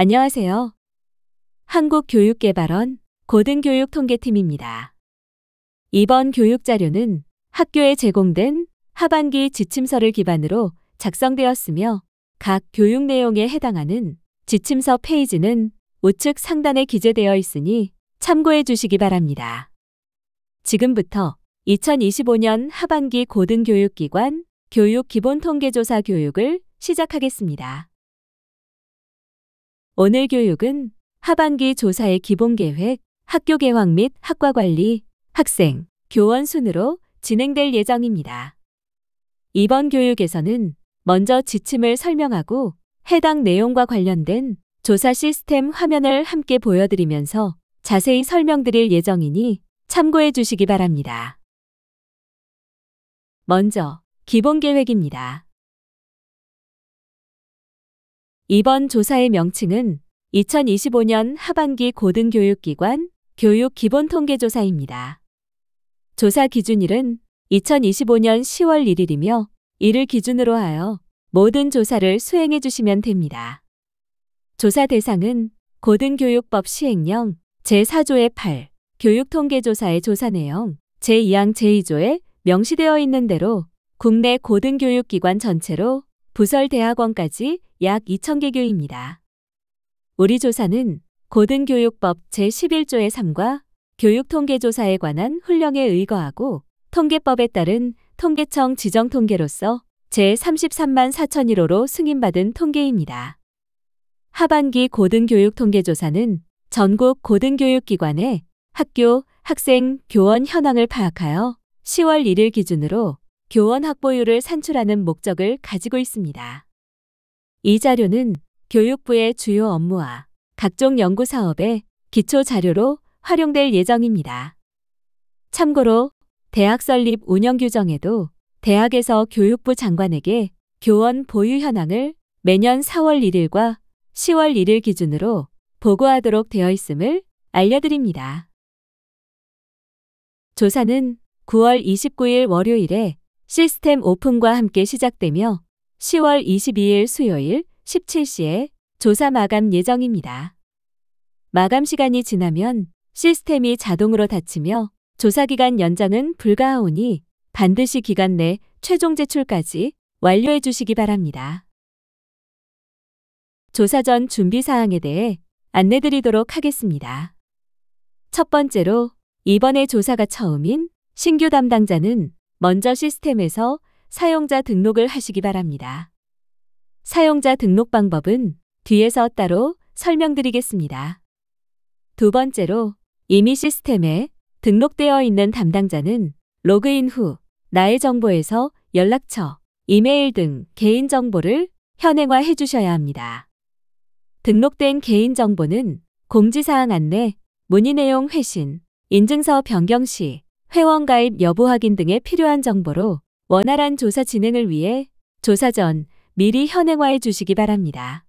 안녕하세요. 한국교육개발원 고등교육통계팀입니다. 이번 교육자료는 학교에 제공된 하반기 지침서를 기반으로 작성되었으며 각 교육 내용에 해당하는 지침서 페이지는 우측 상단에 기재되어 있으니 참고해 주시기 바랍니다. 지금부터 2025년 하반기 고등교육기관 교육기본통계조사 교육을 시작하겠습니다. 오늘 교육은 하반기 조사의 기본계획, 학교개학 및 학과관리, 학생, 교원 순으로 진행될 예정입니다. 이번 교육에서는 먼저 지침을 설명하고 해당 내용과 관련된 조사 시스템 화면을 함께 보여드리면서 자세히 설명드릴 예정이니 참고해 주시기 바랍니다. 먼저 기본계획입니다. 이번 조사의 명칭은 2025년 하반기 고등교육기관 교육기본통계조사입니다. 조사 기준일은 2025년 10월 1일이며 이를 기준으로 하여 모든 조사를 수행해 주시면 됩니다. 조사 대상은 고등교육법 시행령 제4조의 8 교육통계조사의 조사 내용 제2항 제2조에 명시되어 있는 대로 국내 고등교육기관 전체로 부설대학원까지 약 2,000개교입니다. 우리 조사는 고등교육법 제11조의 3과 교육통계조사에 관한 훈령에 의거하고 통계법에 따른 통계청 지정통계로서 제33만 4,001호로 승인받은 통계입니다. 하반기 고등교육통계조사는 전국 고등교육기관의 학교, 학생, 교원 현황을 파악하여 10월 1일 기준으로 교원 확보율을 산출하는 목적을 가지고 있습니다. 이 자료는 교육부의 주요 업무와 각종 연구사업의 기초 자료로 활용될 예정입니다. 참고로 대학 설립 운영 규정에도 대학에서 교육부 장관에게 교원 보유 현황을 매년 4월 1일과 10월 1일 기준으로 보고하도록 되어 있음을 알려드립니다. 조사는 9월 29일 월요일에 시스템 오픈과 함께 시작되며 10월 22일 수요일 17시에 조사 마감 예정입니다. 마감 시간이 지나면 시스템이 자동으로 닫히며 조사기간 연장은 불가하오니 반드시 기간 내 최종 제출까지 완료해 주시기 바랍니다. 조사 전 준비사항에 대해 안내드리도록 하겠습니다. 첫 번째로 이번에 조사가 처음인 신규 담당자는 먼저 시스템에서 사용자 등록을 하시기 바랍니다. 사용자 등록 방법은 뒤에서 따로 설명드리겠습니다. 두 번째로 이미 시스템에 등록되어 있는 담당자는 로그인 후 나의 정보에서 연락처, 이메일 등 개인정보를 현행화해 주셔야 합니다. 등록된 개인정보는 공지사항 안내, 문의 내용 회신, 인증서 변경 시 회원 가입 여부 확인 등에 필요한 정보로 원활한 조사 진행을 위해 조사 전 미리 현행화해 주시기 바랍니다.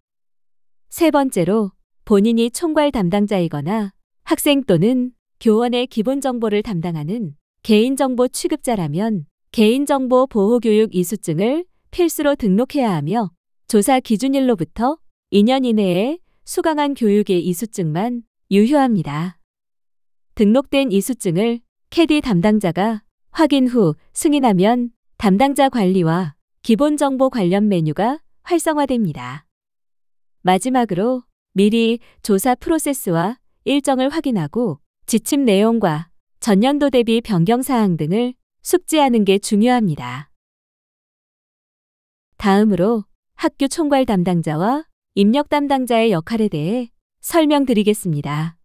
세 번째로 본인이 총괄 담당자이거나 학생 또는 교원의 기본 정보를 담당하는 개인정보 취급자라면 개인정보 보호교육 이수증을 필수로 등록해야 하며 조사 기준일로부터 2년 이내에 수강한 교육의 이수증만 유효합니다. 등록된 이수증을 캐디 담당자가 확인 후 승인하면 담당자 관리와 기본정보 관련 메뉴가 활성화됩니다. 마지막으로 미리 조사 프로세스와 일정을 확인하고 지침 내용과 전년도 대비 변경사항 등을 숙지하는 게 중요합니다. 다음으로 학교 총괄 담당자와 입력 담당자의 역할에 대해 설명드리겠습니다.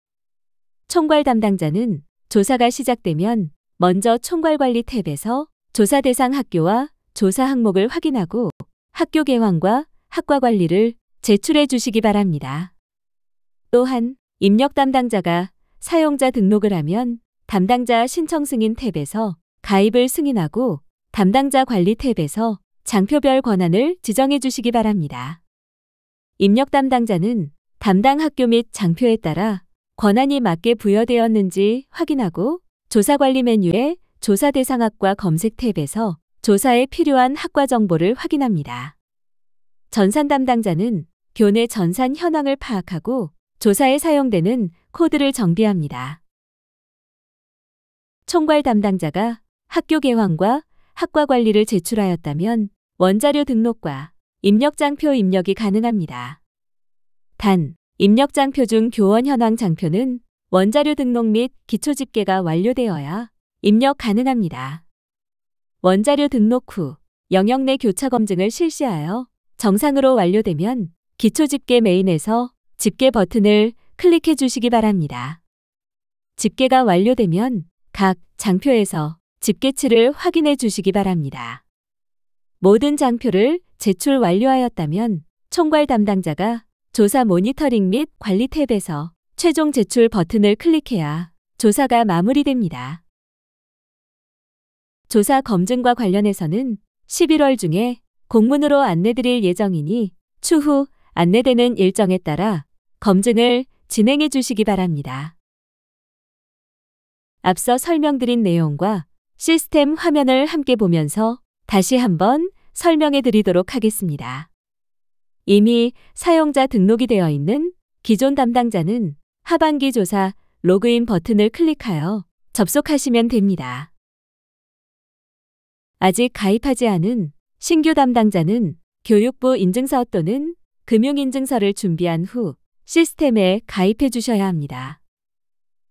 총괄 담당자는 조사가 시작되면 먼저 총괄관리 탭에서 조사 대상 학교와 조사 항목을 확인하고 학교 개황과 학과 관리를 제출해 주시기 바랍니다. 또한 입력 담당자가 사용자 등록을 하면 담당자 신청 승인 탭에서 가입을 승인하고 담당자 관리 탭에서 장표별 권한을 지정해 주시기 바랍니다. 입력 담당자는 담당 학교 및 장표에 따라 권한이 맞게 부여되었는지 확인하고 조사관리 메뉴의 조사 대상 학과 검색 탭에서 조사에 필요한 학과 정보를 확인합니다. 전산 담당자는 교내 전산 현황을 파악하고 조사에 사용되는 코드를 정비합니다. 총괄 담당자가 학교 개황과 학과 관리를 제출하였다면 원자료 등록과 입력장표 입력이 가능합니다. 단, 입력장표 중 교원 현황 장표는 원자료 등록 및 기초집계가 완료되어야 입력 가능합니다. 원자료 등록 후 영역 내 교차 검증을 실시하여 정상으로 완료되면 기초집계 메인에서 집계 버튼을 클릭해 주시기 바랍니다. 집계가 완료되면 각 장표에서 집계치를 확인해 주시기 바랍니다. 모든 장표를 제출 완료하였다면 총괄 담당자가 조사 모니터링 및 관리 탭에서 최종 제출 버튼을 클릭해야 조사가 마무리됩니다. 조사 검증과 관련해서는 11월 중에 공문으로 안내드릴 예정이니 추후 안내되는 일정에 따라 검증을 진행해 주시기 바랍니다. 앞서 설명드린 내용과 시스템 화면을 함께 보면서 다시 한번 설명해 드리도록 하겠습니다. 이미 사용자 등록이 되어 있는 기존 담당자는 하반기 조사 로그인 버튼을 클릭하여 접속하시면 됩니다. 아직 가입하지 않은 신규 담당자는 교육부 인증서 또는 금융인증서를 준비한 후 시스템에 가입해 주셔야 합니다.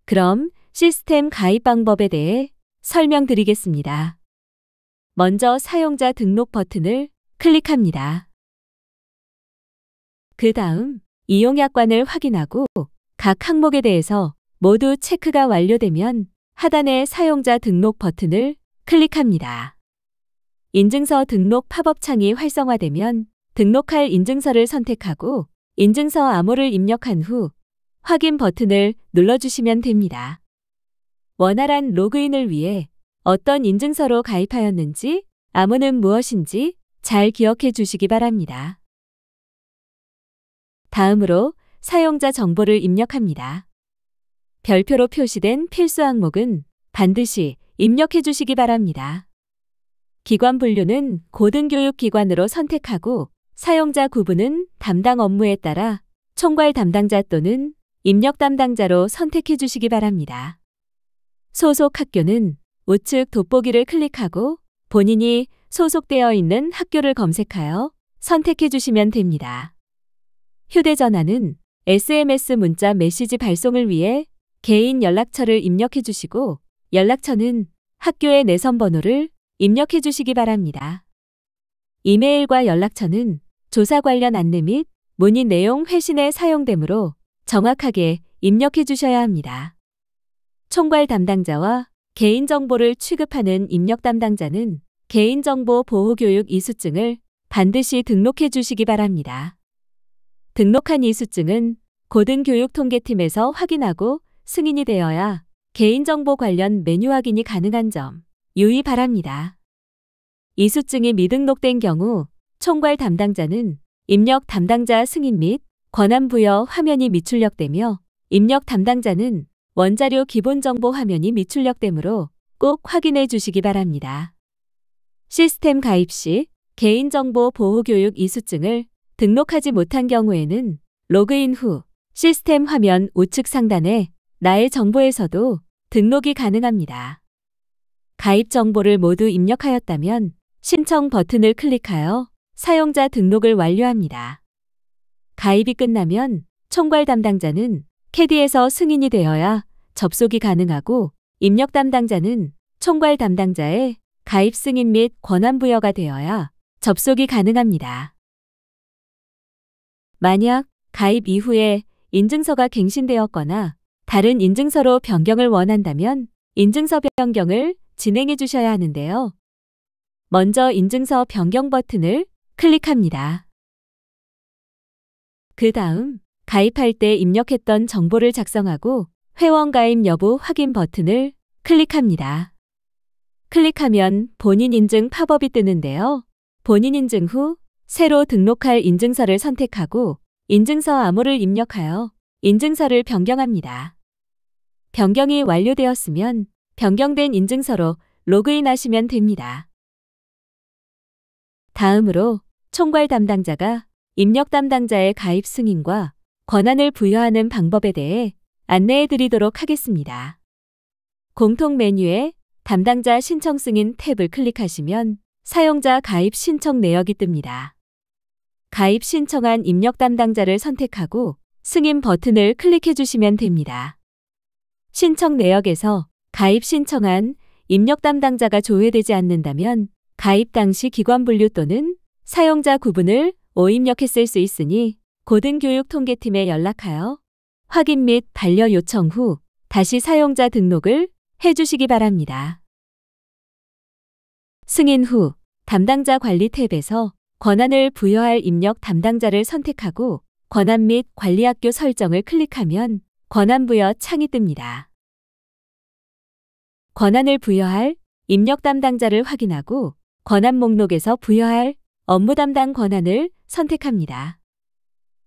그럼 시스템 가입 방법에 대해 설명드리겠습니다. 먼저 사용자 등록 버튼을 클릭합니다. 그 다음 이용약관을 확인하고 각 항목에 대해서 모두 체크가 완료되면 하단의 사용자 등록 버튼을 클릭합니다. 인증서 등록 팝업 창이 활성화되면 등록할 인증서를 선택하고 인증서 암호를 입력한 후 확인 버튼을 눌러주시면 됩니다. 원활한 로그인을 위해 어떤 인증서로 가입하였는지, 암호는 무엇인지 잘 기억해 주시기 바랍니다. 다음으로 사용자 정보를 입력합니다. 별표로 표시된 필수 항목은 반드시 입력해 주시기 바랍니다. 기관 분류는 고등교육기관으로 선택하고 사용자 구분은 담당 업무에 따라 총괄 담당자 또는 입력 담당자로 선택해 주시기 바랍니다. 소속 학교는 우측 돋보기를 클릭하고 본인이 소속되어 있는 학교를 검색하여 선택해 주시면 됩니다. 휴대전화는 SMS 문자 메시지 발송을 위해 개인 연락처를 입력해 주시고 연락처는 학교의 내선 번호를 입력해 주시기 바랍니다. 이메일과 연락처는 조사 관련 안내 및 문의 내용 회신에 사용되므로 정확하게 입력해 주셔야 합니다. 총괄 담당자와 개인정보를 취급하는 입력 담당자는 개인정보 보호교육 이수증을 반드시 등록해 주시기 바랍니다. 등록한 이수증은 고등교육통계팀에서 확인하고 승인이 되어야 개인정보 관련 메뉴 확인이 가능한 점 유의 바랍니다. 이수증이 미등록된 경우 총괄 담당자는 입력 담당자 승인 및 권한 부여 화면이 미출력되며 입력 담당자는 원자료 기본 정보 화면이 미출력되므로 꼭 확인해 주시기 바랍니다. 시스템 가입 시 개인정보 보호교육 이수증을 등록하지 못한 경우에는 로그인 후 시스템 화면 우측 상단에 나의 정보에서도 등록이 가능합니다. 가입 정보를 모두 입력하였다면 신청 버튼을 클릭하여 사용자 등록을 완료합니다. 가입이 끝나면 총괄 담당자는 캐디에서 승인이 되어야 접속이 가능하고 입력 담당자는 총괄 담당자의 가입 승인 및 권한 부여가 되어야 접속이 가능합니다. 만약 가입 이후에 인증서가 갱신되었거나 다른 인증서로 변경을 원한다면 인증서 변경을 진행해 주셔야 하는데요. 먼저 인증서 변경 버튼을 클릭합니다. 그 다음 가입할 때 입력했던 정보를 작성하고 회원 가입 여부 확인 버튼을 클릭합니다. 클릭하면 본인 인증 팝업이 뜨는데요. 본인 인증 후 새로 등록할 인증서를 선택하고 인증서 암호를 입력하여 인증서를 변경합니다. 변경이 완료되었으면 변경된 인증서로 로그인하시면 됩니다. 다음으로 총괄 담당자가 입력 담당자의 가입 승인과 권한을 부여하는 방법에 대해 안내해 드리도록 하겠습니다. 공통 메뉴에 담당자 신청 승인 탭을 클릭하시면 사용자 가입 신청 내역이 뜹니다. 가입 신청한 입력 담당자를 선택하고 승인 버튼을 클릭해 주시면 됩니다. 신청 내역에서 가입 신청한 입력 담당자가 조회되지 않는다면 가입 당시 기관 분류 또는 사용자 구분을 오입력했을 수 있으니 고등교육통계팀에 연락하여 확인 및 반려 요청 후 다시 사용자 등록을 해주시기 바랍니다. 승인 후 담당자 관리 탭에서 권한을 부여할 입력 담당자를 선택하고 권한 및 관리학교 설정을 클릭하면 권한 부여 창이 뜹니다. 권한을 부여할 입력 담당자를 확인하고 권한 목록에서 부여할 업무 담당 권한을 선택합니다.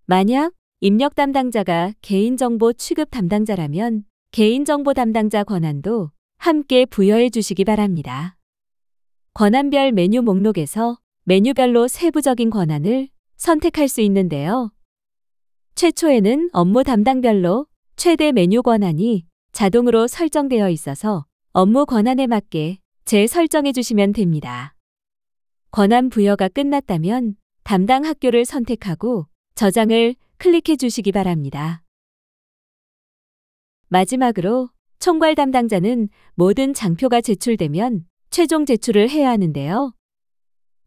만약 입력 담당자가 개인정보 취급 담당자라면 개인정보 담당자 권한도 함께 부여해 주시기 바랍니다. 권한별 메뉴 목록에서 메뉴별로 세부적인 권한을 선택할 수 있는데요. 최초에는 업무 담당별로 최대 메뉴 권한이 자동으로 설정되어 있어서 업무 권한에 맞게 재설정해 주시면 됩니다. 권한 부여가 끝났다면 담당 학교를 선택하고 저장을 클릭해 주시기 바랍니다. 마지막으로 총괄 담당자는 모든 장표가 제출되면 최종 제출을 해야 하는데요.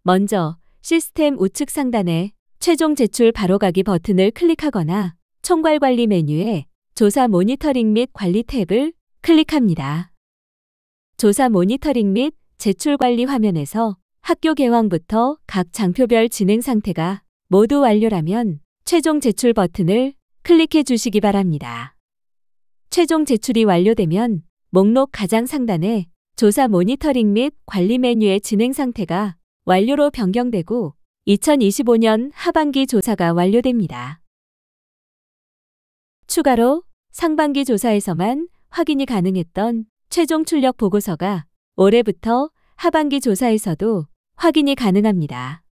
먼저 시스템 우측 상단에 최종 제출 바로가기 버튼을 클릭하거나 총괄 관리 메뉴에 조사 모니터링 및 관리 탭을 클릭합니다. 조사 모니터링 및 제출 관리 화면에서 학교 개황부터 각 장표별 진행 상태가 모두 완료라면 최종 제출 버튼을 클릭해 주시기 바랍니다. 최종 제출이 완료되면 목록 가장 상단에 조사 모니터링 및 관리 메뉴의 진행 상태가 완료로 변경되고 2025년 하반기 조사가 완료됩니다. 추가로 상반기 조사에서만 확인이 가능했던 최종 출력 보고서가 올해부터 하반기 조사에서도 확인이 가능합니다.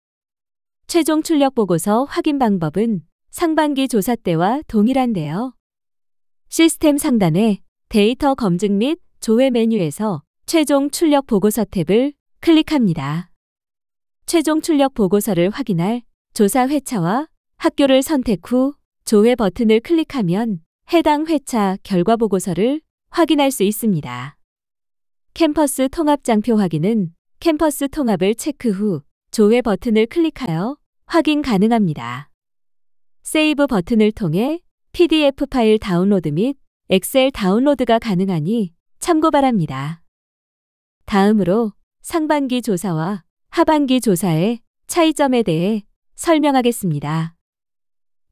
최종 출력 보고서 확인 방법은 상반기 조사 때와 동일한데요. 시스템 상단의 데이터 검증 및 조회 메뉴에서 최종 출력 보고서 탭을 클릭합니다. 최종 출력 보고서를 확인할 조사 회차와 학교를 선택 후 조회 버튼을 클릭하면 해당 회차 결과 보고서를 확인할 수 있습니다. 캠퍼스 통합 장표 확인은 캠퍼스 통합을 체크 후 조회 버튼을 클릭하여 확인 가능합니다. 세이브 버튼을 통해 PDF 파일 다운로드 및 엑셀 다운로드가 가능하니 참고 바랍니다. 다음으로 상반기 조사와 하반기 조사의 차이점에 대해 설명하겠습니다.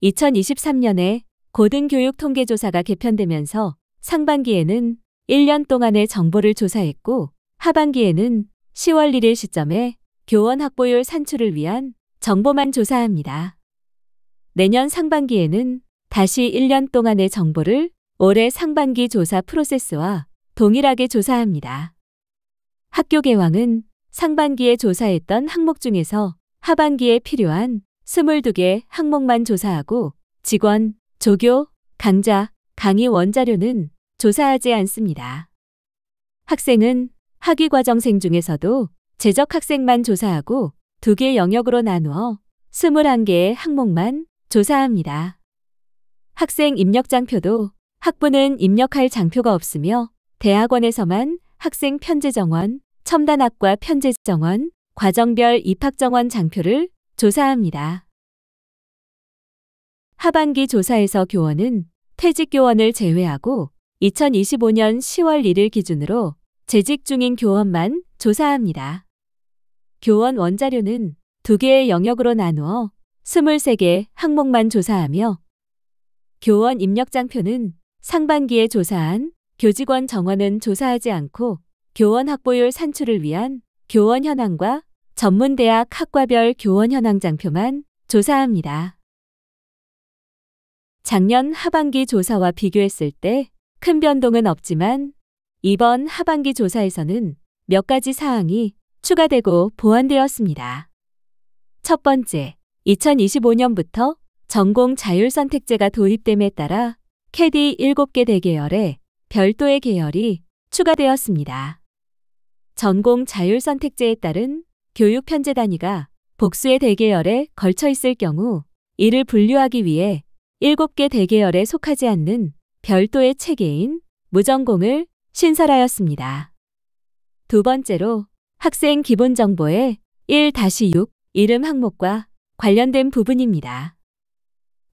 2023년에 고등교육통계조사가 개편되면서 상반기에는 1년 동안의 정보를 조사했고 하반기에는 10월 1일 시점에 교원 학보율 산출을 위한 정보만 조사합니다. 내년 상반기에는 다시 1년 동안의 정보를 올해 상반기 조사 프로세스와 동일하게 조사합니다. 학교 개황은 상반기에 조사했던 항목 중에서 하반기에 필요한 22개 항목만 조사하고 직원, 조교, 강좌, 강의 원자료는 조사하지 않습니다. 학생은 학위과정생 중에서도 재적 학생만 조사하고 2개 영역으로 나누어 21개의 항목만 조사합니다. 학생 입력 장표도 학부는 입력할 장표가 없으며 대학원에서만 학생 편제 정원, 첨단학과 편제 정원, 과정별 입학 정원 장표를 조사합니다. 하반기 조사에서 교원은 퇴직 교원을 제외하고 2025년 10월 1일 기준으로 재직 중인 교원만 조사합니다. 교원 원자료는 2개의 영역으로 나누어 23개 항목만 조사하며 교원 입력장표는 상반기에 조사한 교직원 정원은 조사하지 않고 교원 학보율 산출을 위한 교원 현황과 전문대학 학과별 교원 현황 장표만 조사합니다. 작년 하반기 조사와 비교했을 때 큰 변동은 없지만 이번 하반기 조사에서는 몇 가지 사항이 추가되고 보완되었습니다. 첫 번째, 2025년부터 전공 자율선택제가 도입됨에 따라 캐디 7개 대계열에 별도의 계열이 추가되었습니다. 전공 자율선택제에 따른 교육 편제 단위가 복수의 대계열에 걸쳐 있을 경우 이를 분류하기 위해 7개 대계열에 속하지 않는 별도의 체계인 무전공을 신설하였습니다. 두 번째로 학생 기본정보의 1-6 이름 항목과 관련된 부분입니다.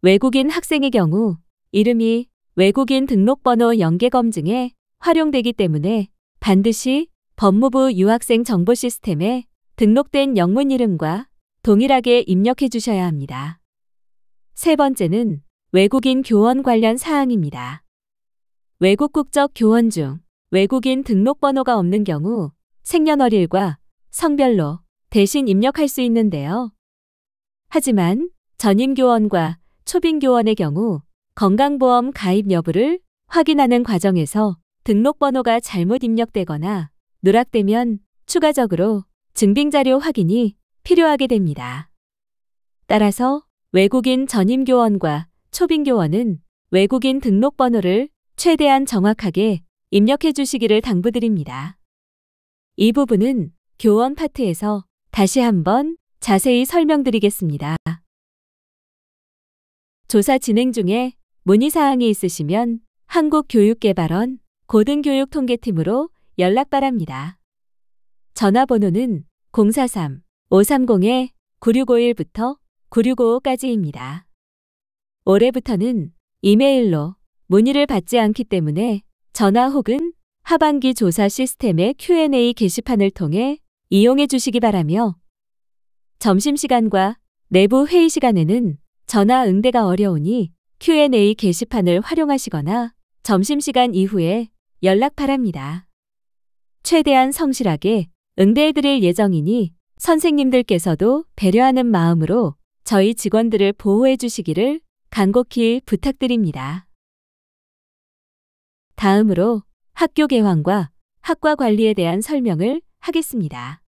외국인 학생의 경우 이름이 외국인 등록번호 연계 검증에 활용되기 때문에 반드시 법무부 유학생 정보 시스템에 등록된 영문 이름과 동일하게 입력해 주셔야 합니다. 세 번째는 외국인 교원 관련 사항입니다. 외국 국적 교원 중 외국인 등록번호가 없는 경우 생년월일과 성별로 대신 입력할 수 있는데요. 하지만 전임교원과 초빙교원의 경우 건강보험 가입 여부를 확인하는 과정에서 등록번호가 잘못 입력되거나 누락되면 추가적으로 증빙자료 확인이 필요하게 됩니다. 따라서 외국인 전임교원과 초빙교원은 외국인 등록번호를 최대한 정확하게 입력해 주시기를 당부드립니다. 이 부분은 교원 파트에서 다시 한번 자세히 설명드리겠습니다. 조사 진행 중에 문의사항이 있으시면 한국교육개발원 고등교육통계팀으로 연락 바랍니다. 전화번호는 043-530-9651부터 9655까지입니다. 올해부터는 이메일로 문의를 받지 않기 때문에 전화 혹은 하반기 조사 시스템의 Q&A 게시판을 통해 이용해 주시기 바라며 점심시간과 내부 회의 시간에는 전화 응대가 어려우니 Q&A 게시판을 활용하시거나 점심시간 이후에 연락 바랍니다. 최대한 성실하게 응대해드릴 예정이니 선생님들께서도 배려하는 마음으로 저희 직원들을 보호해 주시기를 간곡히 부탁드립니다. 다음으로 학교 개황과 학과 관리에 대한 설명을 하겠습니다.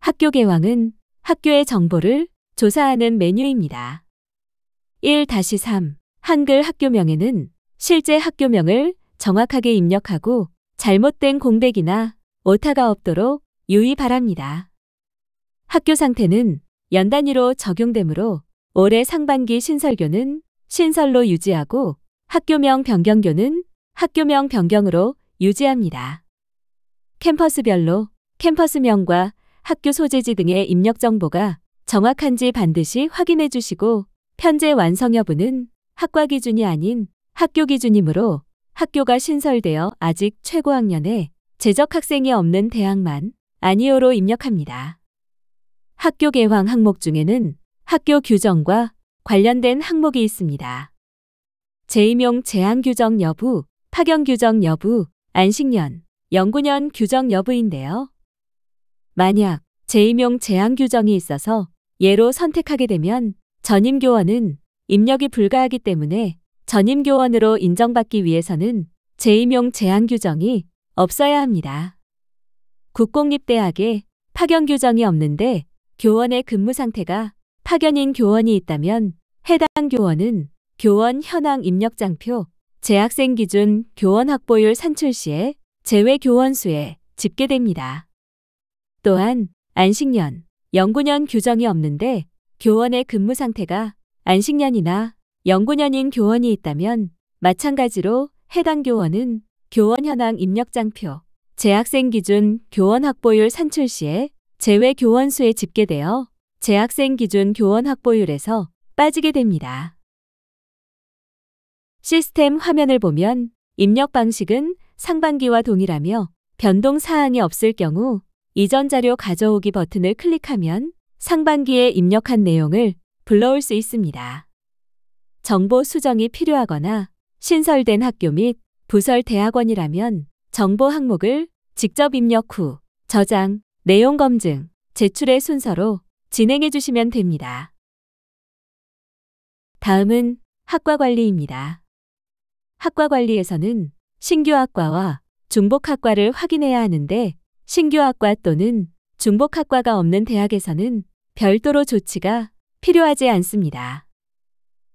학교 개황은 학교의 정보를 조사하는 메뉴입니다. 1-3 한글 학교명에는 실제 학교명을 정확하게 입력하고 잘못된 공백이나 오타가 없도록 유의 바랍니다. 학교 상태는 연 단위로 적용되므로 올해 상반기 신설교는 신설로 유지하고 학교명 변경교는 학교명 변경으로 유지합니다. 캠퍼스별로 캠퍼스명과 학교 소재지 등의 입력 정보가 정확한지 반드시 확인해 주시고 편제 완성 여부는 학과 기준이 아닌 학교 기준이므로 학교가 신설되어 아직 최고학년에 재적 학생이 없는 대학만 아니오로 입력합니다. 학교 개황 항목 중에는 학교 규정과 관련된 항목이 있습니다. 재임용 제한 규정 여부, 파견 규정 여부, 안식년, 연구년 규정 여부인데요. 만약 재임용 제한 규정이 있어서 예로 선택하게 되면 전임교원은 입력이 불가하기 때문에 전임교원으로 인정받기 위해서는 재임용 제한 규정이 없어야 합니다. 국공립대학에 파견 규정이 없는데 교원의 근무 상태가 파견인 교원이 있다면 해당 교원은 교원 현황 입력장표, 재학생 기준 교원 확보율 산출 시에 제외 교원 수에 집계됩니다. 또한 안식년, 연구년 규정이 없는데 교원의 근무 상태가 안식년이나 연구년인 교원이 있다면 마찬가지로 해당 교원은 교원 현황 입력장표, 재학생 기준 교원 확보율 산출 시에 제외 교원 수에 집계되어 재학생 기준 교원 확보율에서 빠지게 됩니다. 시스템 화면을 보면 입력 방식은 상반기와 동일하며 변동 사항이 없을 경우 이전 자료 가져오기 버튼을 클릭하면 상반기에 입력한 내용을 불러올 수 있습니다. 정보 수정이 필요하거나 신설된 학교 및 부설 대학원이라면 정보 항목을 직접 입력 후 저장, 내용 검증, 제출의 순서로 진행해 주시면 됩니다. 다음은 학과 관리입니다. 학과 관리에서는 신규 학과와 중복학과를 확인해야 하는데 신규 학과 또는 중복학과가 없는 대학에서는 별도로 조치가 필요하지 않습니다.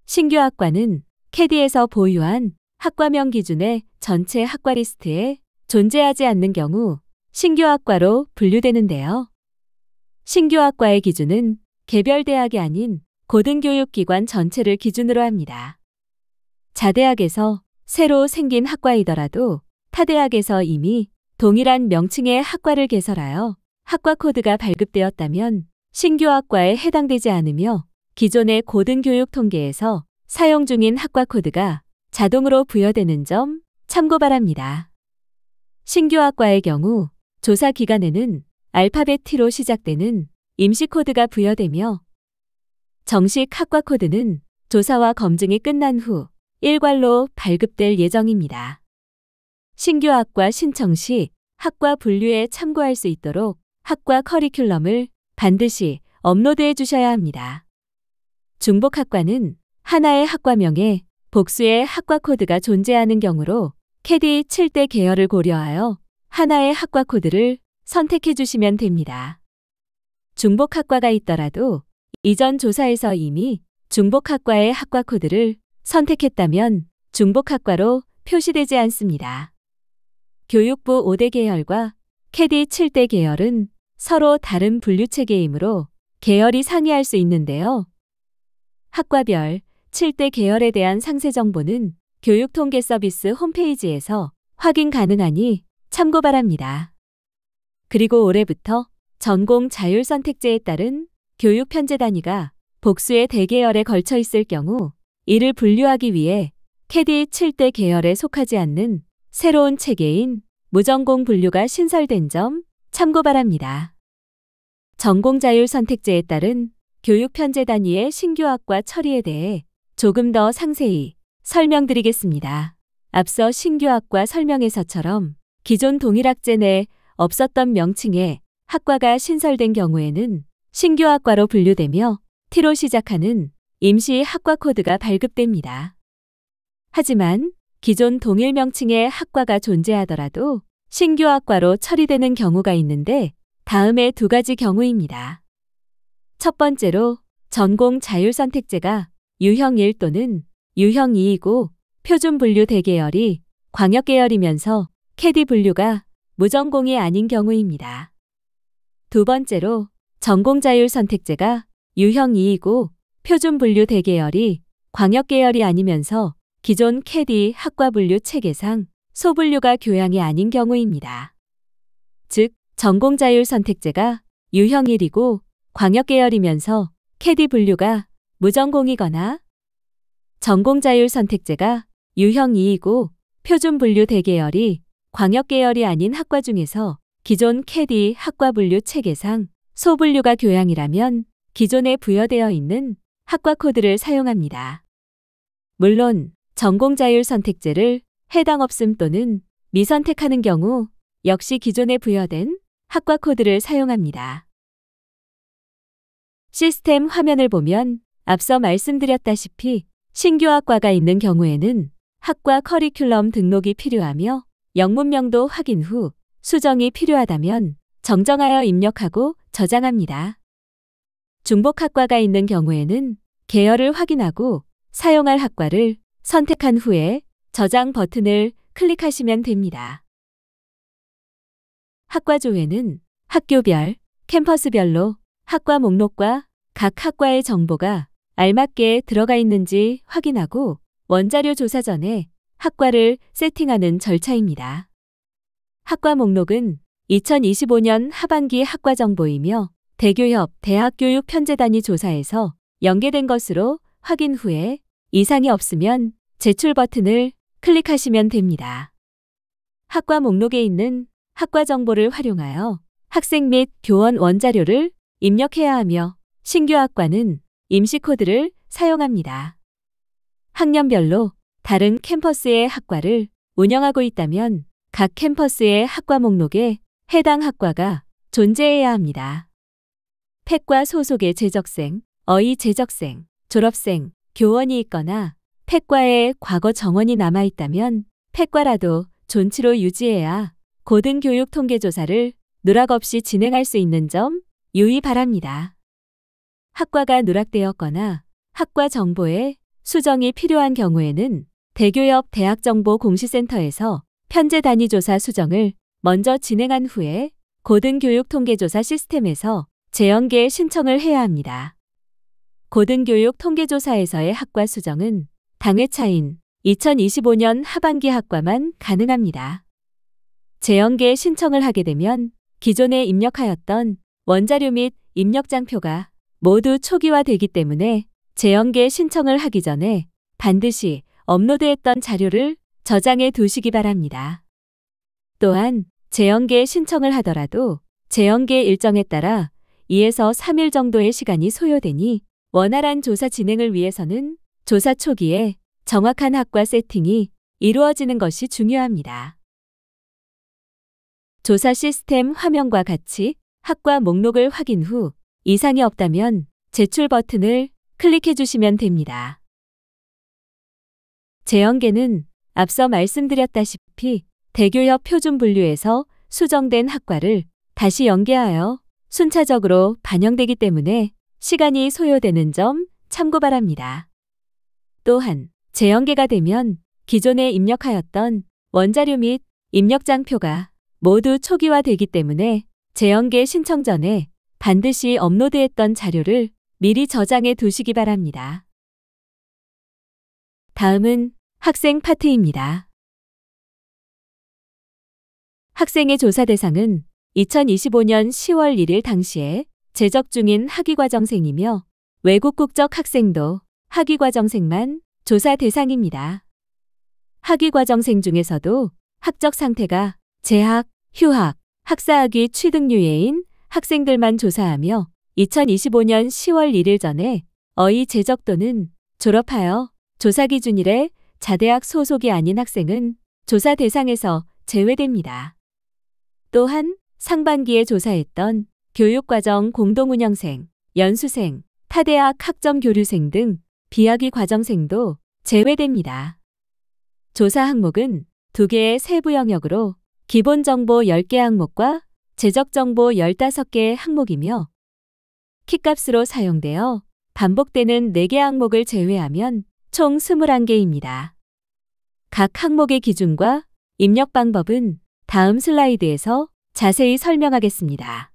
신규 학과는 캐디에서 보유한 학과명 기준의 전체 학과 리스트에 존재하지 않는 경우 신규 학과로 분류되는데요. 신규 학과의 기준은 개별 대학이 아닌 고등교육기관 전체를 기준으로 합니다. 자대학에서 새로 생긴 학과이더라도 타 대학에서 이미 동일한 명칭의 학과를 개설하여 학과 코드가 발급되었다면 신규 학과에 해당되지 않으며 기존의 고등교육 통계에서 사용 중인 학과 코드가 자동으로 부여되는 점 참고 바랍니다. 신규 학과의 경우 조사 기간에는 알파벳 T로 시작되는 임시 코드가 부여되며 정식 학과 코드는 조사와 검증이 끝난 후 일괄로 발급될 예정입니다. 신규 학과 신청 시 학과 분류에 참고할 수 있도록 학과 커리큘럼을 반드시 업로드해 주셔야 합니다. 중복학과는 하나의 학과명에 복수의 학과 코드가 존재하는 경우로 캐디 7대 계열을 고려하여 하나의 학과 코드를 선택해 주시면 됩니다. 중복학과가 있더라도 이전 조사에서 이미 중복학과의 학과 코드를 선택했다면 중복학과로 표시되지 않습니다. 교육부 5대 계열과 캐디 7대 계열은 서로 다른 분류 체계이므로 계열이 상이할 수 있는데요. 학과별 7대 계열에 대한 상세 정보는 교육통계 서비스 홈페이지에서 확인 가능하니 참고 바랍니다. 그리고 올해부터 전공 자율 선택제에 따른 교육 편제 단위가 복수의 대계열에 걸쳐 있을 경우 이를 분류하기 위해 캐디 7대 계열에 속하지 않는 새로운 체계인 무전공 분류가 신설된 점 참고 바랍니다. 전공 자율 선택제에 따른 교육 편제 단위의 신규 학과 처리에 대해 조금 더 상세히 설명드리겠습니다. 앞서 신규 학과 설명에서처럼 기존 동일학제 내에 없었던 명칭의 학과가 신설된 경우에는 신규 학과로 분류되며 T로 시작하는 임시 학과 코드가 발급됩니다. 하지만 기존 동일 명칭의 학과가 존재하더라도 신규 학과로 처리되는 경우가 있는데 다음의 두 가지 경우입니다. 첫 번째로 전공 자율선택제가 유형 1 또는 유형 2이고 표준 분류 대계열이 광역계열이면서 캐디 분류가 무전공이 아닌 경우입니다. 두 번째로 전공 자율선택제가 유형 2이고 표준 분류 대계열이 광역계열이 아니면서 기존 캐디 학과 분류 체계상 소분류가 교양이 아닌 경우입니다. 즉, 전공 자율 선택제가 유형 1이고 광역계열이면서 캐디 분류가 무전공이거나 전공 자율 선택제가 유형 2이고 표준 분류 대계열이 광역계열이 아닌 학과 중에서 기존 캐디 학과 분류 체계상 소분류가 교양이라면 기존에 부여되어 있는 학과 코드를 사용합니다. 물론 전공 자율 선택제를 해당 없음 또는 미선택하는 경우 역시 기존에 부여된 학과 코드를 사용합니다. 시스템 화면을 보면 앞서 말씀드렸다시피 신규 학과가 있는 경우에는 학과 커리큘럼 등록이 필요하며 영문명도 확인 후 수정이 필요하다면 정정하여 입력하고 저장합니다. 중복학과가 있는 경우에는 계열을 확인하고 사용할 학과를 선택한 후에 저장 버튼을 클릭하시면 됩니다. 학과 조회는 학교별, 캠퍼스별로 학과 목록과 각 학과의 정보가 알맞게 들어가 있는지 확인하고 원자료 조사 전에 학과를 세팅하는 절차입니다. 학과 목록은 2025년 하반기 학과 정보이며 대교협 대학교육 편제단위 조사에서 연계된 것으로 확인 후에 이상이 없으면 제출 버튼을 클릭하시면 됩니다. 학과 목록에 있는 학과 정보를 활용하여 학생 및 교원 원자료를 입력해야 하며 신규 학과는 임시 코드를 사용합니다. 학년별로 다른 캠퍼스의 학과를 운영하고 있다면 각 캠퍼스의 학과 목록에 해당 학과가 존재해야 합니다. 팩과 소속의 재적생, 어의 재적생, 졸업생, 교원이 있거나 팩과의 과거 정원이 남아있다면 팩과라도 존치로 유지해야 고등교육 통계조사를 누락 없이 진행할 수 있는 점 유의 바랍니다. 학과가 누락되었거나 학과 정보에 수정이 필요한 경우에는 대교협 대학정보공시센터에서 편제 단위 조사 수정을 먼저 진행한 후에 고등교육통계조사 시스템에서 재연계 신청을 해야 합니다. 고등교육통계조사에서의 학과 수정은 당회차인 2025년 하반기 학과만 가능합니다. 재연계 신청을 하게 되면 기존에 입력하였던 원자료 및 입력장표가 모두 초기화되기 때문에 재연계 신청을 하기 전에 반드시 업로드했던 자료를 저장해 두시기 바랍니다. 또한 재연계 신청을 하더라도 재연계 일정에 따라 2에서 3일 정도의 시간이 소요되니 원활한 조사 진행을 위해서는 조사 초기에 정확한 학과 세팅이 이루어지는 것이 중요합니다. 조사 시스템 화면과 같이 학과 목록을 확인 후 이상이 없다면 제출 버튼을 클릭해 주시면 됩니다. 재연계는 앞서 말씀드렸다시피 대교협 표준 분류에서 수정된 학과를 다시 연계하여 순차적으로 반영되기 때문에 시간이 소요되는 점 참고 바랍니다. 또한 재연계가 되면 기존에 입력하였던 원자료 및 입력장표가 모두 초기화되기 때문에 재연계 신청 전에 반드시 업로드했던 자료를 미리 저장해 두시기 바랍니다. 다음은 학생 파트입니다. 학생의 조사 대상은 2025년 10월 1일 당시에 재적 중인 학위과정생이며 외국 국적 학생도 학위과정생만 조사 대상입니다. 학위과정생 중에서도 학적 상태가 재학, 휴학, 학사학위 취득유예인 학생들만 조사하며 2025년 10월 1일 전에 어의 재적 또는 졸업하여 조사 기준일에 자대학 소속이 아닌 학생은 조사 대상에서 제외됩니다. 또한 상반기에 조사했던 교육과정 공동운영생, 연수생, 타대학 학점 교류생 등 비학위 과정생도 제외됩니다. 조사 항목은 2개의 세부 영역으로 기본정보 10개 항목과 재적정보 15개의 항목이며 키값으로 사용되어 반복되는 4개 항목을 제외하면 총 21개입니다. 각 항목의 기준과 입력 방법은 다음 슬라이드에서 자세히 설명하겠습니다.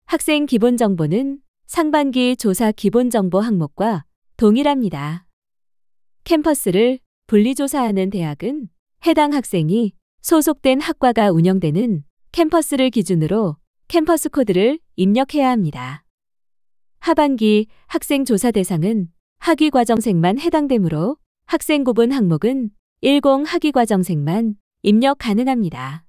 학생 기본정보는 상반기 조사 기본정보 항목과 동일합니다. 캠퍼스를 분리조사하는 대학은 해당 학생이 소속된 학과가 운영되는 캠퍼스를 기준으로 캠퍼스 코드를 입력해야 합니다. 하반기 학생 조사 대상은 학위과정생만 해당되므로 학생 구분 항목은 10 학위과정생만 입력 가능합니다.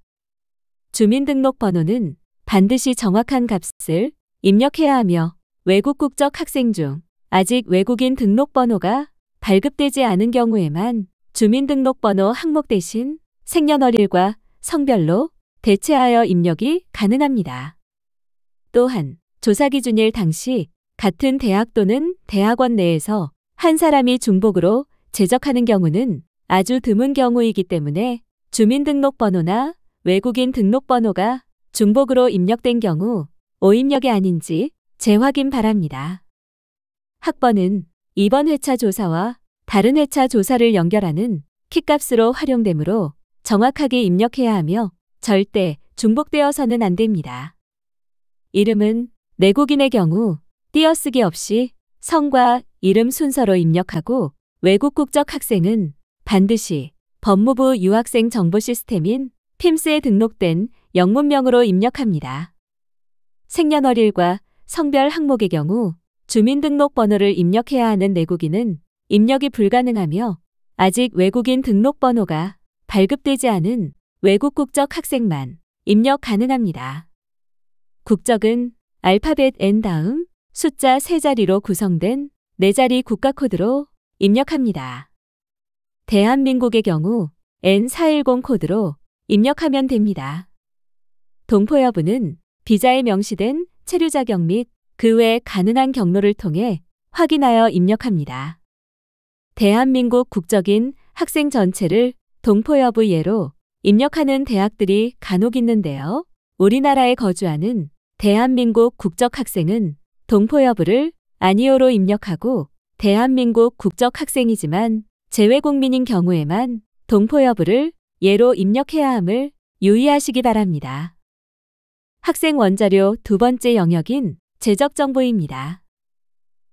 주민등록번호는 반드시 정확한 값을 입력해야 하며 외국 국적 학생 중 아직 외국인 등록번호가 발급되지 않은 경우에만 주민등록번호 항목 대신 생년월일과 성별로 대체하여 입력이 가능합니다. 또한 조사 기준일 당시 같은 대학 또는 대학원 내에서 한 사람이 중복으로 재적하는 경우는 아주 드문 경우이기 때문에 주민등록번호나 외국인 등록번호가 중복으로 입력된 경우 오입력이 아닌지 재확인 바랍니다. 학번은 이번 회차 조사와 다른 회차 조사를 연결하는 키값으로 활용되므로 정확하게 입력해야 하며 절대 중복되어서는 안 됩니다. 이름은 내국인의 경우 띄어쓰기 없이 성과 이름 순서로 입력하고 외국 국적 학생은 반드시 법무부 유학생 정보 시스템인 PIMS에 등록된 영문명으로 입력합니다. 생년월일과 성별 항목의 경우 주민등록번호를 입력해야 하는 내국인은 입력이 불가능하며 아직 외국인 등록번호가 발급되지 않은 외국 국적 학생만 입력 가능합니다. 국적은 알파벳 N 다음 숫자 3자리로 구성된 4자리 국가코드로 입력합니다. 대한민국의 경우 N410 코드로 입력하면 됩니다. 동포 여부는 비자에 명시된 체류 자격 및 그 외 가능한 경로를 통해 확인하여 입력합니다. 대한민국 국적인 학생 전체를 동포 여부 예로 입력하는 대학들이 간혹 있는데요. 우리나라에 거주하는 대한민국 국적 학생은 동포 여부를 아니오로 입력하고 대한민국 국적 학생이지만 재외국민인 경우에만 동포 여부를 예로 입력해야 함을 유의하시기 바랍니다. 학생 원자료 두 번째 영역인 재적정보입니다.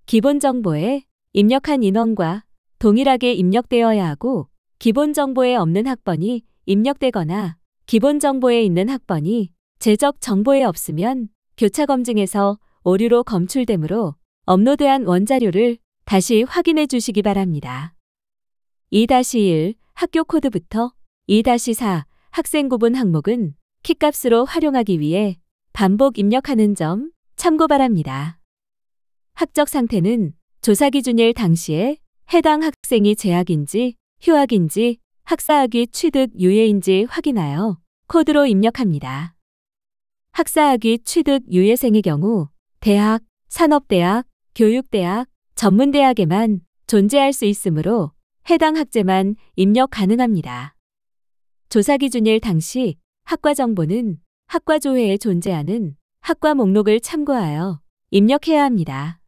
기본정보에 입력한 인원과 동일하게 입력되어야 하고 기본정보에 없는 학번이 입력되거나 기본정보에 있는 학번이 재적정보에 없으면 교차검증에서 오류로 검출되므로 업로드한 원자료를 다시 확인해 주시기 바랍니다. 2-1 학교 코드부터 2-4 학생 구분 항목은 키값으로 활용하기 위해 반복 입력하는 점 참고 바랍니다. 학적 상태는 조사 기준일 당시에 해당 학생이 재학인지 휴학인지 학사학위 취득 유예인지 확인하여 코드로 입력합니다. 학사학위 취득 유예생의 경우 대학, 산업대학, 교육대학, 전문대학에만 존재할 수 있으므로 해당 학제만 입력 가능합니다. 조사 기준일 당시 학과 정보는 학과 조회에 존재하는 학과 목록을 참고하여 입력해야 합니다.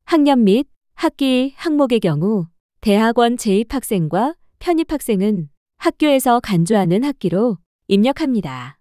학년 및 학기 항목의 경우 대학원 재입학생과 편입학생은 학교에서 간주하는 학기로 입력합니다.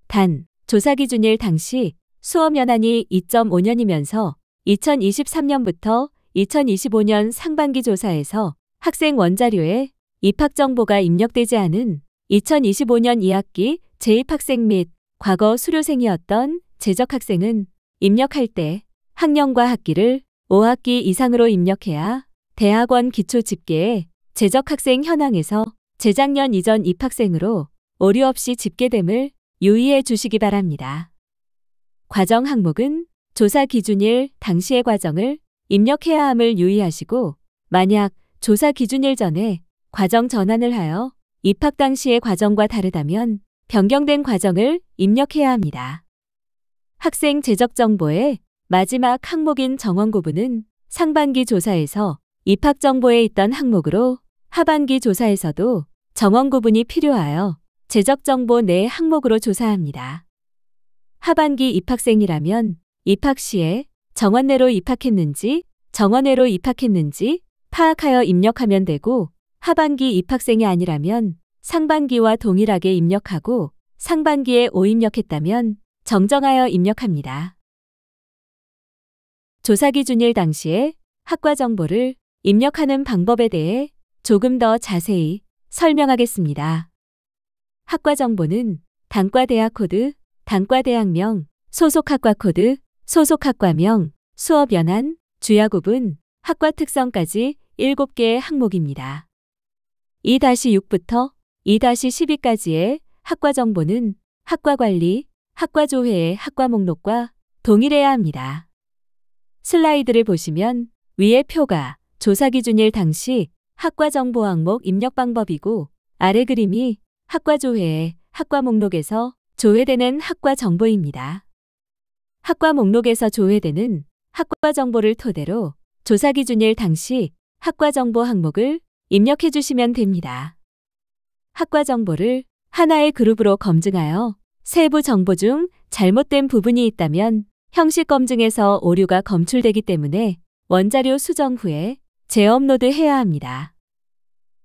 단, 조사 기준일 당시 수업 연한이 2.5년이면서 2023년부터 2025년 상반기 조사에서 학생 원자료에 입학 정보가 입력되지 않은 2025년 2학기 재입학생 및 과거 수료생이었던 재적학생은 입력할 때 학년과 학기를 5학기 이상으로 입력해야 대학원 기초 집계에 재적학생 현황에서 재작년 이전 입학생으로 오류 없이 집계됨을 유의해 주시기 바랍니다. 과정 항목은 조사 기준일 당시의 과정을 입력해야 함을 유의하시고 만약 조사 기준일 전에 과정 전환을 하여 입학 당시의 과정과 다르다면 변경된 과정을 입력해야 합니다. 학생 재적 정보의 마지막 항목인 정원 구분은 상반기 조사에서 입학 정보에 있던 항목으로 하반기 조사에서도 정원 구분이 필요하여 재적 정보 내 항목으로 조사합니다. 하반기 입학생이라면 입학 시에 정원 내로 입학했는지 정원 외로 입학했는지 파악하여 입력하면 되고 하반기 입학생이 아니라면 상반기와 동일하게 입력하고 상반기에 오입력했다면 정정하여 입력합니다. 조사 기준일 당시에 학과 정보를 입력하는 방법에 대해 조금 더 자세히 설명하겠습니다. 학과 정보는 단과대학 코드, 단과대학명, 소속학과 코드, 소속학과명, 수업 연한, 주야 구분, 학과 특성까지 7개의 항목입니다. 2-6부터 2-12까지의 학과 정보는 학과 관리, 학과 조회의 학과 목록과 동일해야 합니다. 슬라이드를 보시면 위의 표가 조사 기준일 당시 학과 정보 항목 입력 방법이고 아래 그림이 학과 조회의 학과 목록에서 조회되는 학과 정보입니다. 학과 목록에서 조회되는 학과 정보를 토대로 조사 기준일 당시 학과 정보 항목을 입력해 주시면 됩니다. 학과 정보를 하나의 그룹으로 검증하여 세부 정보 중 잘못된 부분이 있다면 형식 검증에서 오류가 검출되기 때문에 원자료 수정 후에 재업로드 해야 합니다.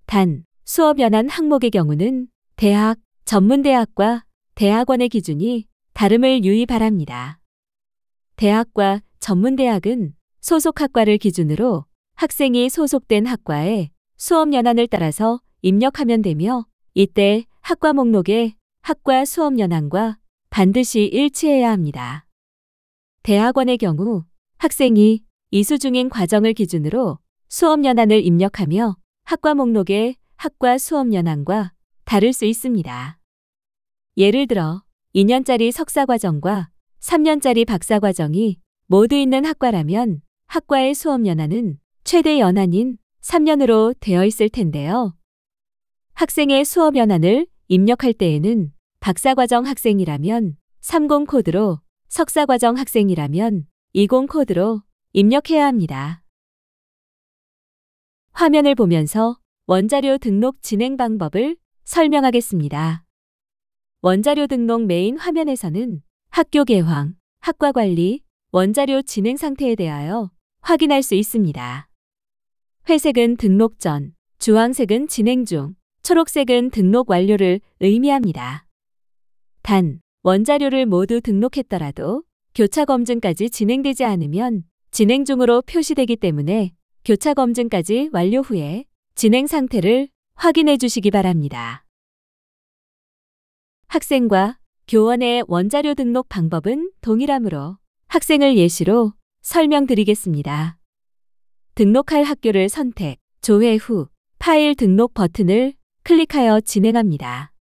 단, 수업 연한 항목의 경우는 대학, 전문대학과 대학원의 기준이 다름을 유의 바랍니다. 대학과 전문대학은 소속학과를 기준으로 학생이 소속된 학과에 수업 연한을 따라서 입력하면 되며 이때 학과 목록에 학과 수업 연한과 반드시 일치해야 합니다. 대학원의 경우 학생이 이수 중인 과정을 기준으로 수업 연한을 입력하며 학과 목록에 학과 수업 연한과 다를 수 있습니다. 예를 들어 2년짜리 석사과정과 3년짜리 박사과정이 모두 있는 학과라면 학과의 수업 연한은 최대 연한인 3년으로 되어 있을 텐데요. 학생의 수업 연한을 입력할 때에는 박사과정 학생이라면 30 코드로 석사과정 학생이라면 20 코드로 입력해야 합니다. 화면을 보면서 원자료 등록 진행 방법을 설명하겠습니다. 원자료 등록 메인 화면에서는 학교 개황, 학과 관리, 원자료 진행 상태에 대하여 확인할 수 있습니다. 회색은 등록 전, 주황색은 진행 중, 초록색은 등록 완료를 의미합니다. 단, 원자료를 모두 등록했더라도 교차 검증까지 진행되지 않으면 진행 중으로 표시되기 때문에 교차 검증까지 완료 후에 진행 상태를 확인해 주시기 바랍니다. 학생과 교원의 원자료 등록 방법은 동일하므로 학생을 예시로 설명드리겠습니다. 등록할 학교를 선택, 조회 후 파일 등록 버튼을 클릭하여 진행합니다.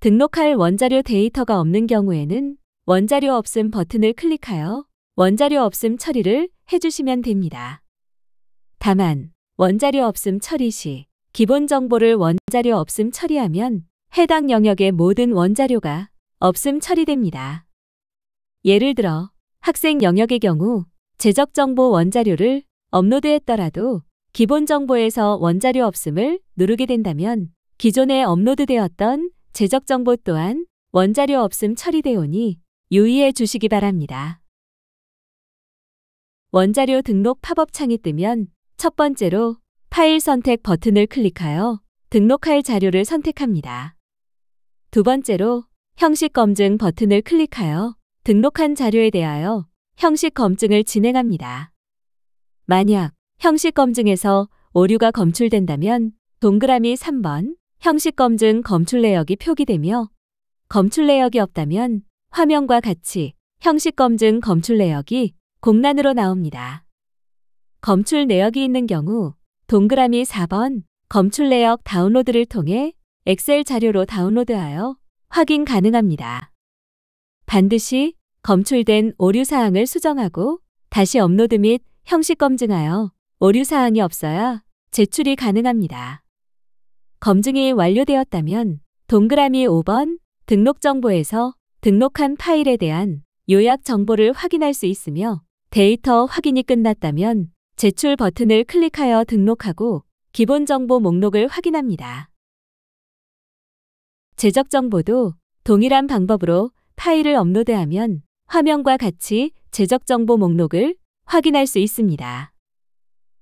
등록할 원자료 데이터가 없는 경우에는 원자료 없음 버튼을 클릭하여 원자료 없음 처리를 해주시면 됩니다. 다만 원자료 없음 처리 시 기본 정보를 원자료 없음 처리하면 해당 영역의 모든 원자료가 없음 처리됩니다. 예를 들어 학생 영역의 경우 제적 정보 원자료를 업로드했더라도 기본 정보에서 원자료 없음을 누르게 된다면 기존에 업로드되었던 제적 정보 또한 원자료 없음 처리되오니 유의해 주시기 바랍니다. 원자료 등록 팝업 창이 뜨면 첫 번째로 파일 선택 버튼을 클릭하여 등록할 자료를 선택합니다. 두 번째로 형식 검증 버튼을 클릭하여 등록한 자료에 대하여 형식 검증을 진행합니다. 만약 형식 검증에서 오류가 검출된다면 동그라미 3번 형식 검증 검출 내역이 표기되며 검출 내역이 없다면 화면과 같이 형식 검증 검출 내역이 공란으로 나옵니다. 검출 내역이 있는 경우 동그라미 4번 검출 내역 다운로드를 통해 엑셀 자료로 다운로드하여 확인 가능합니다. 반드시 검출된 오류사항을 수정하고 다시 업로드 및 형식 검증하여 오류사항이 없어야 제출이 가능합니다. 검증이 완료되었다면 동그라미 5번 등록 정보에서 등록한 파일에 대한 요약 정보를 확인할 수 있으며 데이터 확인이 끝났다면 제출 버튼을 클릭하여 등록하고 기본 정보 목록을 확인합니다. 제적 정보도 동일한 방법으로 파일을 업로드하면 화면과 같이 제적 정보 목록을 확인할 수 있습니다.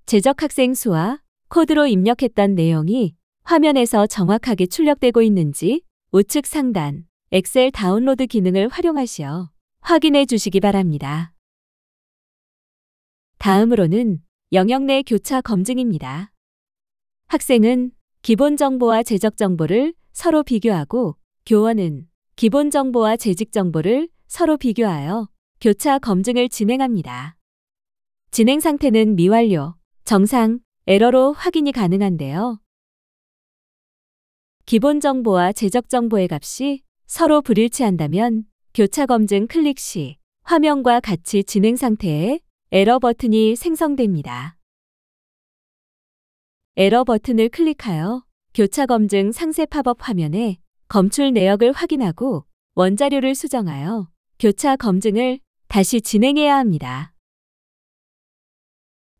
제적 학생 수와 코드로 입력했던 내용이 화면에서 정확하게 출력되고 있는지 우측 상단 엑셀 다운로드 기능을 활용하시어 확인해 주시기 바랍니다. 다음으로는 영역 내 교차 검증입니다. 학생은 기본 정보와 제적 정보를 서로 비교하고 교원은 기본 정보와 재직 정보를 서로 비교하여 교차 검증을 진행합니다. 진행 상태는 미완료, 정상, 에러로 확인이 가능한데요. 기본 정보와 제적 정보의 값이 서로 불일치한다면 교차 검증 클릭 시 화면과 같이 진행 상태에 에러 버튼이 생성됩니다. 에러 버튼을 클릭하여 교차 검증 상세 팝업 화면에 검출 내역을 확인하고 원자료를 수정하여 교차 검증을 다시 진행해야 합니다.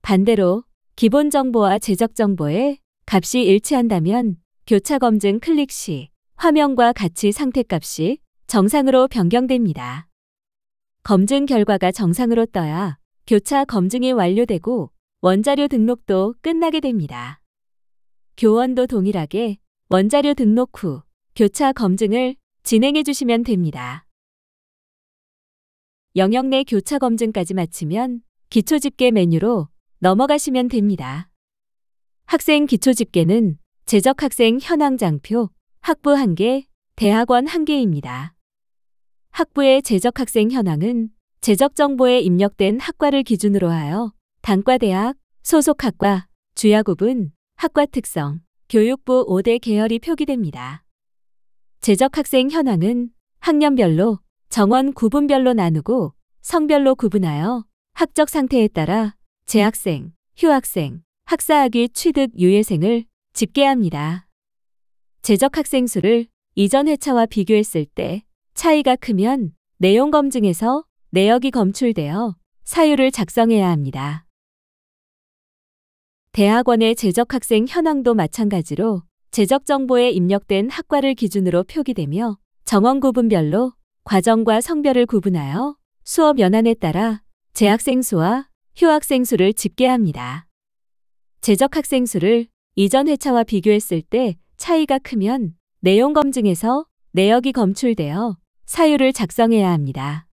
반대로 기본 정보와 제적 정보의 값이 일치한다면 교차 검증 클릭 시 화면과 같이 상태값이 정상으로 변경됩니다. 검증 결과가 정상으로 떠야 교차 검증이 완료되고 원자료 등록도 끝나게 됩니다. 교원도 동일하게 원자료 등록 후 교차 검증을 진행해 주시면 됩니다. 영역 내 교차 검증까지 마치면 기초집계 메뉴로 넘어가시면 됩니다. 학생 기초집계는 제적 학생 현황장표, 학부 1개, 대학원 1개입니다. 학부의 제적 학생 현황은 제적 정보에 입력된 학과를 기준으로 하여 단과대학, 소속학과, 주야구분, 학과 특성, 교육부 5대 계열이 표기됩니다. 제적 학생 현황은 학년별로 정원 구분별로 나누고 성별로 구분하여 학적 상태에 따라 재학생, 휴학생, 학사학위 취득 유예생을 집계합니다. 제적 학생 수를 이전 회차와 비교했을 때 차이가 크면 내용 검증에서 내역이 검출되어 사유를 작성해야 합니다. 대학원의 제적 학생 현황도 마찬가지로 제적 정보에 입력된 학과를 기준으로 표기되며 정원 구분별로 과정과 성별을 구분하여 수업 연한에 따라 재학생 수와 휴학생 수를 집계합니다. 재적 학생 수를 이전 회차와 비교했을 때 차이가 크면 내용 검증에서 내역이 검출되어 사유를 작성해야 합니다.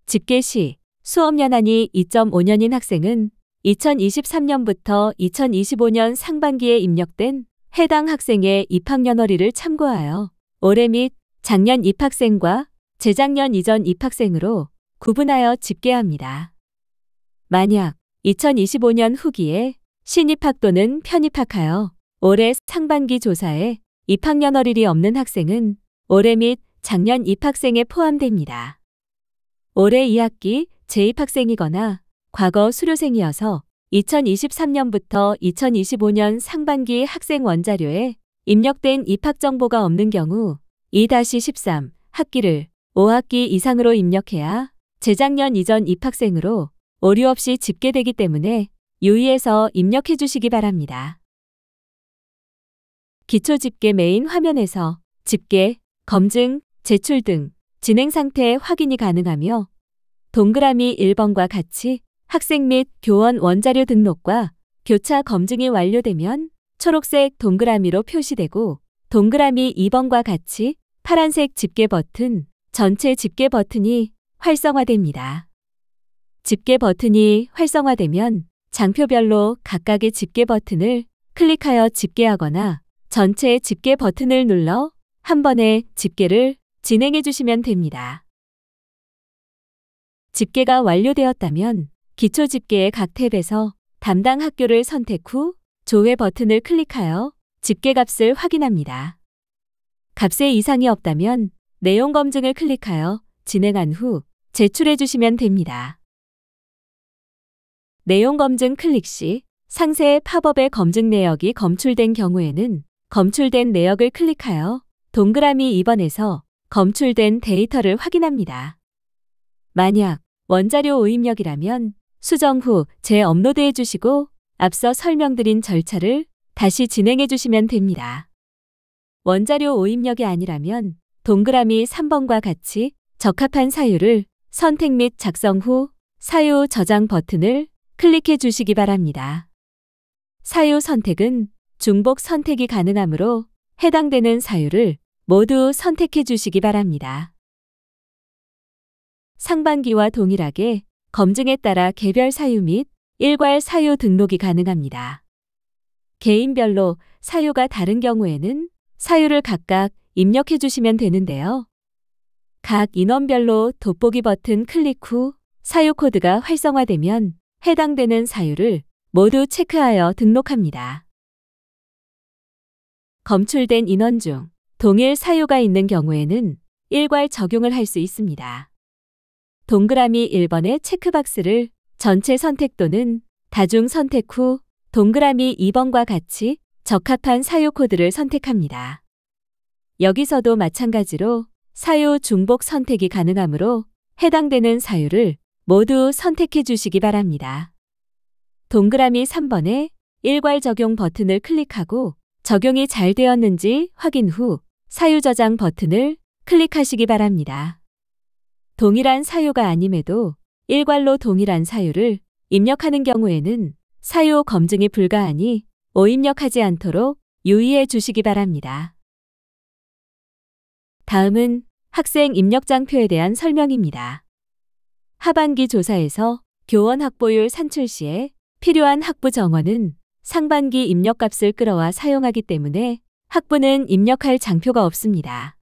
집계 시 수업 연한이 2.5년인 학생은 2023년부터 2025년 상반기에 입력된 해당 학생의 입학연월일을 참고하여 올해 및 작년 입학생과 재작년 이전 입학생으로 구분하여 집계합니다. 만약 2025년 후기에 신입학 또는 편입학하여 올해 상반기 조사에 입학연월일이 없는 학생은 올해 및 작년 입학생에 포함됩니다. 올해 2학기 재입학생이거나 과거 수료생이어서 2023년부터 2025년 상반기 학생 원자료에 입력된 입학 정보가 없는 경우 2-13 학기를 5학기 이상으로 입력해야 재작년 이전 입학생으로 오류 없이 집계되기 때문에 유의해서 입력해 주시기 바랍니다. 기초 집계 메인 화면에서 집계, 검증, 제출 등 진행 상태 확인이 가능하며 동그라미 1번과 같이 학생 및 교원 원자료 등록과 교차 검증이 완료되면 초록색 동그라미로 표시되고 동그라미 2번과 같이 파란색 집계 버튼, 전체 집계 버튼이 활성화됩니다. 집계 버튼이 활성화되면 장표별로 각각의 집계 버튼을 클릭하여 집계하거나 전체 집계 버튼을 눌러 한 번에 집계를 진행해 주시면 됩니다. 집계가 완료되었다면 기초 집계의 각 탭에서 담당 학교를 선택 후 조회 버튼을 클릭하여 집계 값을 확인합니다. 값에 이상이 없다면 내용 검증을 클릭하여 진행한 후 제출해 주시면 됩니다. 내용 검증 클릭 시 상세 팝업의 검증 내역이 검출된 경우에는 검출된 내역을 클릭하여 동그라미 2번에서 검출된 데이터를 확인합니다. 만약 원자료 오입력이라면 수정 후 재업로드해 주시고 앞서 설명드린 절차를 다시 진행해 주시면 됩니다. 원자료 오입력이 아니라면 동그라미 3번과 같이 적합한 사유를 선택 및 작성 후 사유 저장 버튼을 클릭해 주시기 바랍니다. 사유 선택은 중복 선택이 가능하므로 해당되는 사유를 모두 선택해 주시기 바랍니다. 상반기와 동일하게 검증에 따라 개별 사유 및 일괄 사유 등록이 가능합니다. 개인별로 사유가 다른 경우에는 사유를 각각 입력해 주시면 되는데요. 각 인원별로 돋보기 버튼 클릭 후 사유 코드가 활성화되면 해당되는 사유를 모두 체크하여 등록합니다. 검출된 인원 중 동일 사유가 있는 경우에는 일괄 적용을 할 수 있습니다. 동그라미 1번의 체크박스를 전체 선택 또는 다중 선택 후 동그라미 2번과 같이 적합한 사유 코드를 선택합니다. 여기서도 마찬가지로 사유 중복 선택이 가능하므로 해당되는 사유를 모두 선택해 주시기 바랍니다. 동그라미 3번의 일괄 적용 버튼을 클릭하고 적용이 잘 되었는지 확인 후 사유 저장 버튼을 클릭하시기 바랍니다. 동일한 사유가 아님에도 일괄로 동일한 사유를 입력하는 경우에는 사유 검증이 불가하니 오입력하지 않도록 유의해 주시기 바랍니다. 다음은 학생 입력장표에 대한 설명입니다. 하반기 조사에서 교원 학보율 산출 시에 필요한 학부 정원은 상반기 입력값을 끌어와 사용하기 때문에 학부는 입력할 장표가 없습니다.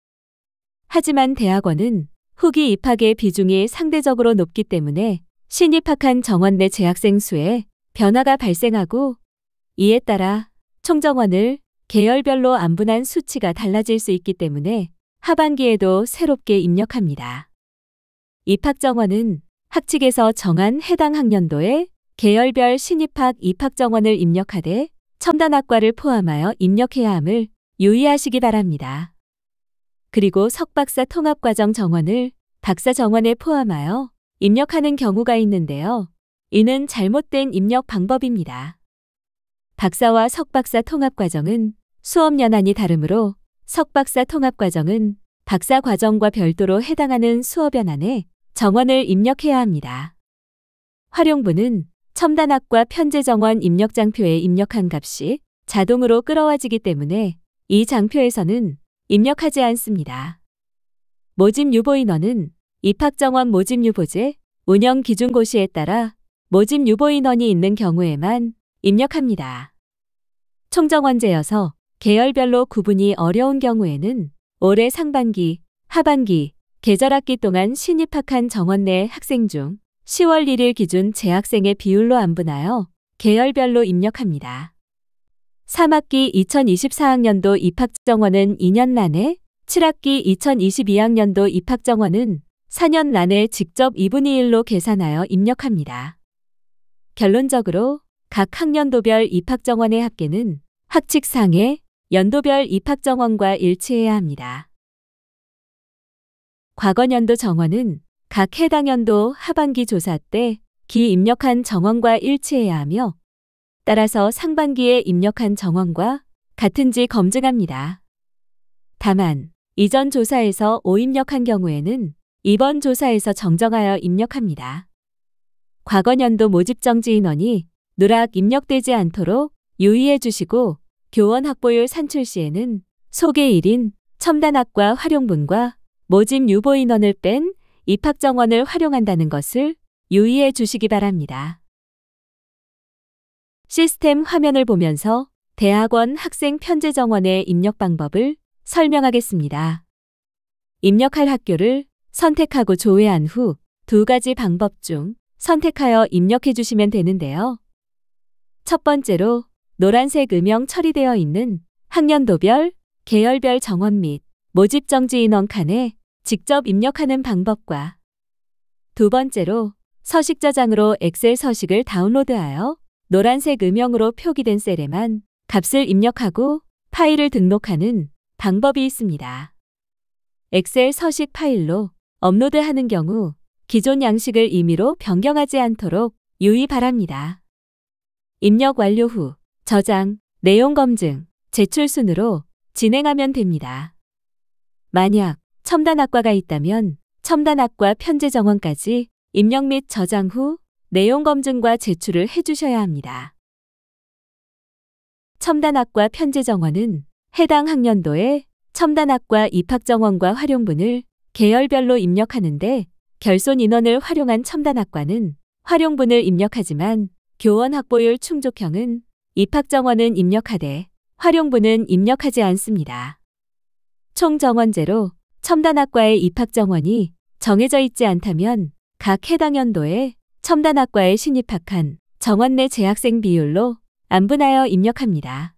하지만 대학원은 후기 입학의 비중이 상대적으로 높기 때문에 신입학한 정원 내 재학생 수에 변화가 발생하고 이에 따라 총정원을 계열별로 안분한 수치가 달라질 수 있기 때문에 하반기에도 새롭게 입력합니다. 입학정원은 학칙에서 정한 해당 학년도에 계열별 신입학 입학정원을 입력하되 첨단학과를 포함하여 입력해야 함을 유의하시기 바랍니다. 그리고 석박사 통합과정 정원을 박사 정원에 포함하여 입력하는 경우가 있는데요. 이는 잘못된 입력 방법입니다. 박사와 석박사 통합과정은 수업 연한이 다르므로 석박사 통합과정은 박사 과정과 별도로 해당하는 수업 연한에 정원을 입력해야 합니다. 활용부는 첨단학과 편제정원 입력장표에 입력한 값이 자동으로 끌어와지기 때문에 이 장표에서는 입력하지 않습니다. 모집 유보 인원은 입학정원 모집 유보제 운영 기준 고시에 따라 모집 유보 인원이 있는 경우에만 입력합니다. 총정원제여서 계열별로 구분이 어려운 경우에는 올해 상반기, 하반기, 계절학기 동안 신입학한 정원 내 학생 중 10월 1일 기준 재학생의 비율로 안분하여 계열별로 입력합니다. 3학기 2024학년도 입학정원은 2년 난에, 7학기 2022학년도 입학정원은 4년 난에 직접 2분의 1로 계산하여 입력합니다. 결론적으로 각 학년도별 입학정원의 합계는 학칙상의 연도별 입학정원과 일치해야 합니다. 과거년도 정원은 각 해당 연도 하반기 조사 때 기 입력한 정원과 일치해야 하며 따라서 상반기에 입력한 정원과 같은지 검증합니다. 다만 이전 조사에서 오입력한 경우에는 이번 조사에서 정정하여 입력합니다. 과거년도 모집정지 인원이 누락 입력되지 않도록 유의해 주시고 교원 확보율 산출 시에는 소개 1인 첨단학과 활용분과 모집 유보 인원을 뺀 입학정원을 활용한다는 것을 유의해 주시기 바랍니다. 시스템 화면을 보면서 대학원 학생 편제 정원의 입력 방법을 설명하겠습니다. 입력할 학교를 선택하고 조회한 후 두 가지 방법 중 선택하여 입력해 주시면 되는데요. 첫 번째로 노란색 음영 처리되어 있는 학년도별, 계열별 정원 및 모집정지 인원 칸에 직접 입력하는 방법과 두 번째로 서식 저장으로 엑셀 서식을 다운로드하여 노란색 음영으로 표기된 셀에만 값을 입력하고 파일을 등록하는 방법이 있습니다. 엑셀 서식 파일로 업로드하는 경우 기존 양식을 임의로 변경하지 않도록 유의 바랍니다. 입력 완료 후 저장, 내용 검증, 제출 순으로 진행하면 됩니다. 만약 첨단학과가 있다면 첨단학과 편제 정원까지 입력 및 저장 후 내용 검증과 제출을 해주셔야 합니다. 첨단학과 편제 정원은 해당 학년도에 첨단학과 입학정원과 활용분을 계열별로 입력하는데 결손 인원을 활용한 첨단학과는 활용분을 입력하지만 교원 확보율 충족형은 입학정원은 입력하되 활용분은 입력하지 않습니다. 총정원제로 첨단학과의 입학정원이 정해져 있지 않다면 각 해당 연도에 첨단학과에 신입학한 정원 내 재학생 비율로 안분하여 입력합니다.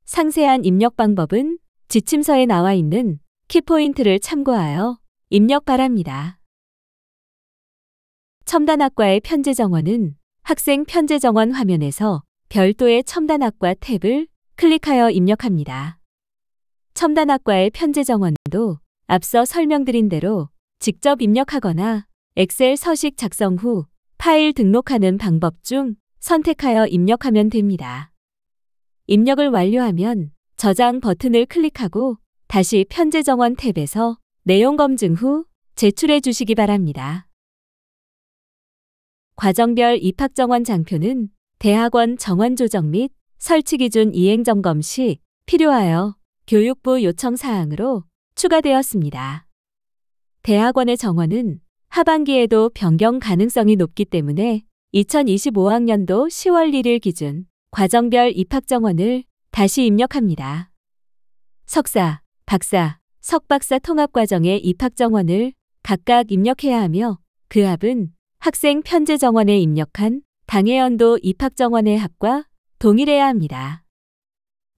상세한 입력 방법은 지침서에 나와 있는 키포인트를 참고하여 입력 바랍니다. 첨단학과의 편제 정원은 학생 편제 정원 화면에서 별도의 첨단학과 탭을 클릭하여 입력합니다. 첨단학과의 편제 정원도 앞서 설명드린 대로 직접 입력하거나 엑셀 서식 작성 후 파일 등록하는 방법 중 선택하여 입력하면 됩니다. 입력을 완료하면 저장 버튼을 클릭하고 다시 편제 정원 탭에서 내용 검증 후 제출해 주시기 바랍니다. 과정별 입학정원 장표는 대학원 정원 조정 및 설치 기준 이행 점검 시 필요하여 교육부 요청 사항으로 추가되었습니다. 대학원의 정원은 하반기에도 변경 가능성이 높기 때문에 2025학년도 10월 1일 기준 과정별 입학정원을 다시 입력합니다. 석사, 박사, 석박사 통합과정의 입학정원을 각각 입력해야 하며 그 합은 학생 편제 정원에 입력한 당해 연도 입학정원의 합과 동일해야 합니다.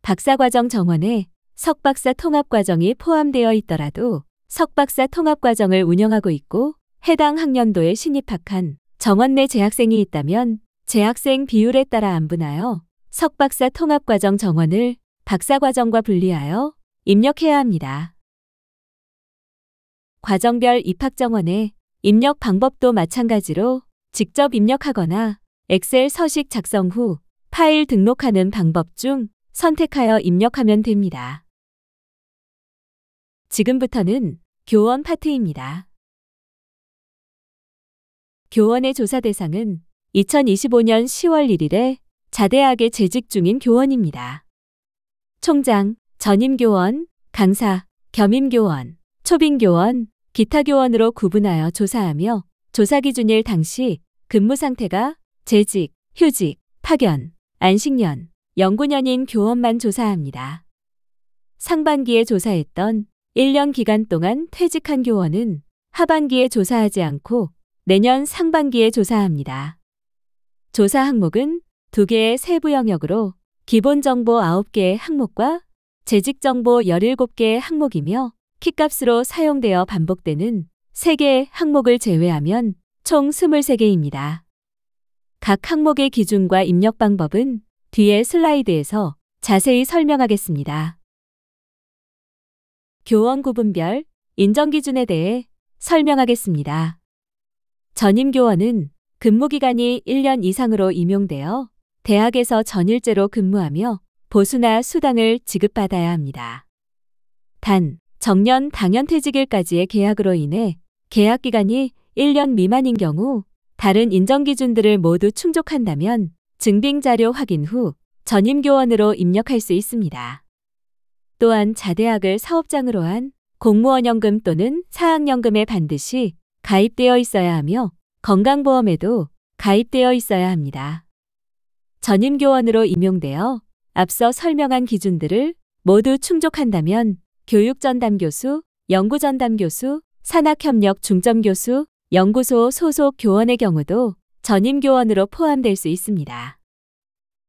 박사과정 정원에 석박사 통합과정이 포함되어 있더라도 석박사 통합과정을 운영하고 있고 해당 학년도에 신입학한 정원 내 재학생이 있다면 재학생 비율에 따라 안분하여 석박사 통합과정 정원을 박사과정과 분리하여 입력해야 합니다. 과정별 입학정원의 입력 방법도 마찬가지로 직접 입력하거나 엑셀 서식 작성 후 파일 등록하는 방법 중 선택하여 입력하면 됩니다. 지금부터는 교원 파트입니다. 교원의 조사 대상은 2025년 10월 1일에 자대학에 재직 중인 교원입니다. 총장, 전임교원, 강사, 겸임교원, 초빙교원, 기타교원으로 구분하여 조사하며 조사 기준일 당시 근무 상태가 재직, 휴직, 파견, 안식년, 연구년인 교원만 조사합니다. 상반기에 조사했던 1년 기간 동안 퇴직한 교원은 하반기에 조사하지 않고 내년 상반기에 조사합니다. 조사 항목은 2개의 세부 영역으로 기본정보 9개의 항목과 재직정보 17개의 항목이며 키값으로 사용되어 반복되는 3개의 항목을 제외하면 총 23개입니다. 각 항목의 기준과 입력 방법은 뒤에 슬라이드에서 자세히 설명하겠습니다. 교원 구분별 인정 기준에 대해 설명하겠습니다. 전임교원은 근무기간이 1년 이상으로 임용되어 대학에서 전일제로 근무하며 보수나 수당을 지급받아야 합니다. 단, 정년 당연퇴직일까지의 계약으로 인해 계약기간이 1년 미만인 경우 다른 인정기준들을 모두 충족한다면 증빙자료 확인 후 전임교원으로 입력할 수 있습니다. 또한 자대학을 사업장으로 한 공무원연금 또는 사학연금에 반드시 가입되어 있어야 하며 건강보험에도 가입되어 있어야 합니다. 전임교원으로 임용되어 앞서 설명한 기준들을 모두 충족한다면 교육전담교수, 연구전담교수, 산학협력 중점교수, 연구소 소속 교원의 경우도 전임교원으로 포함될 수 있습니다.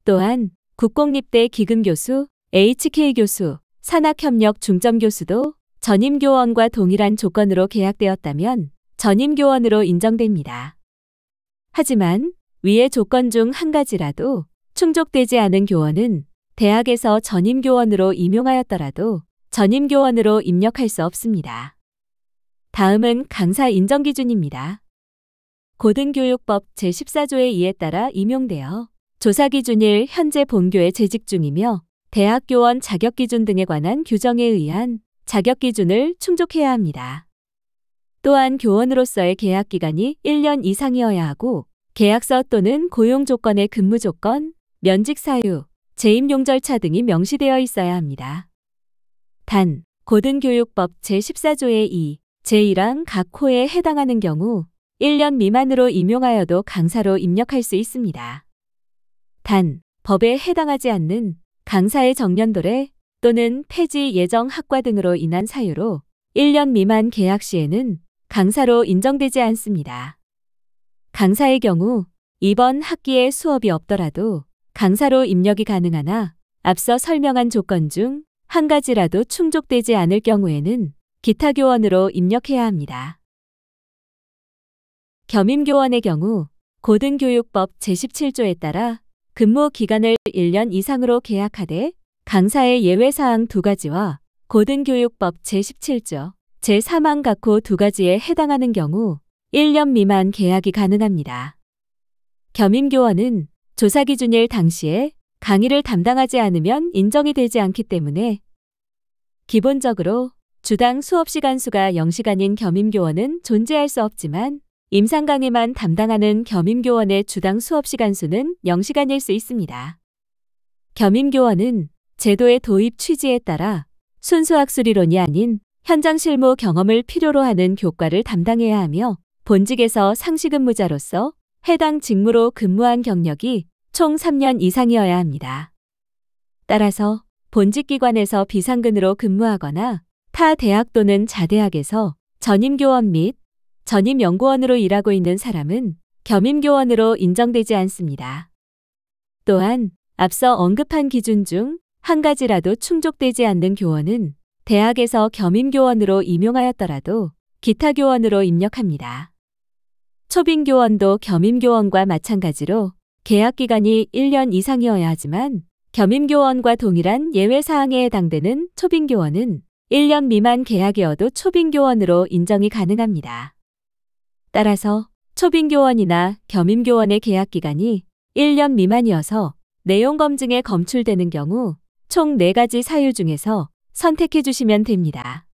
또한 국공립대 기금교수, HK교수, 산학협력 중점교수도 전임교원과 동일한 조건으로 계약되었다면 전임교원으로 인정됩니다. 하지만 위의 조건 중 한 가지라도 충족되지 않은 교원은 대학에서 전임교원으로 임용하였더라도 전임교원으로 입력할 수 없습니다. 다음은 강사 인정 기준입니다. 고등교육법 제14조의 2에 따라 임용되어 조사 기준일 현재 본교에 재직 중이며 대학교원 자격기준 등에 관한 규정에 의한 자격기준을 충족해야 합니다. 또한 교원으로서의 계약기간이 1년 이상이어야 하고 계약서 또는 고용조건의 근무조건, 면직사유, 재임용 절차 등이 명시되어 있어야 합니다. 단, 고등교육법 제14조의 2, 제1항 각 호에 해당하는 경우 1년 미만으로 임용하여도 강사로 입력할 수 있습니다. 단, 법에 해당하지 않는 강사의 정년도래 또는 폐지 예정 학과 등으로 인한 사유로 1년 미만 계약 시에는 강사로 인정되지 않습니다. 강사의 경우 이번 학기에 수업이 없더라도 강사로 입력이 가능하나 앞서 설명한 조건 중 한 가지라도 충족되지 않을 경우에는 기타교원으로 입력해야 합니다. 겸임교원의 경우 고등교육법 제17조에 따라 근무 기간을 1년 이상으로 계약하되 강사의 예외사항 2가지와 고등교육법 제17조, 제3항 각 호 2가지에 해당하는 경우 1년 미만 계약이 가능합니다. 겸임교원은 조사 기준일 당시에 강의를 담당하지 않으면 인정이 되지 않기 때문에 기본적으로 주당 수업시간 수가 0시간인 겸임교원은 존재할 수 없지만 임상 강의만 담당하는 겸임교원의 주당 수업시간 수는 0시간일 수 있습니다. 겸임교원은 제도의 도입 취지에 따라 순수 학술이론이 아닌 현장 실무 경험을 필요로 하는 교과를 담당해야 하며 본직에서 상시근무자로서 해당 직무로 근무한 경력이 총 3년 이상이어야 합니다. 따라서 본직기관에서 비상근으로 근무하거나 타 대학 또는 자대학에서 전임교원 및 전임연구원으로 일하고 있는 사람은 겸임교원으로 인정되지 않습니다. 또한 앞서 언급한 기준 중 한 가지라도 충족되지 않는 교원은 대학에서 겸임교원으로 임용하였더라도 기타교원으로 입력합니다. 초빙교원도 겸임교원과 마찬가지로 계약기간이 1년 이상이어야 하지만 겸임교원과 동일한 예외사항에 해당되는 초빙교원은 1년 미만 계약이어도 초빙교원으로 인정이 가능합니다. 따라서 초빙교원이나 겸임교원의 계약기간이 1년 미만이어서 내용검증에 검출되는 경우 총 4가지 사유 중에서 선택해 주시면 됩니다.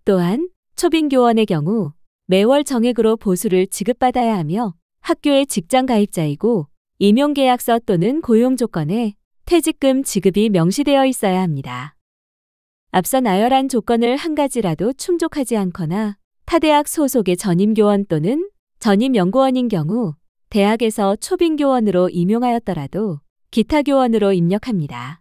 또한 초빙교원의 경우 매월 정액으로 보수를 지급받아야 하며 학교의 직장 가입자이고 임용계약서 또는 고용 조건에 퇴직금 지급이 명시되어 있어야 합니다. 앞서 나열한 조건을 한 가지라도 충족하지 않거나 타대학 소속의 전임교원 또는 전임연구원인 경우 대학에서 초빙교원으로 임용하였더라도 기타교원으로 입력합니다.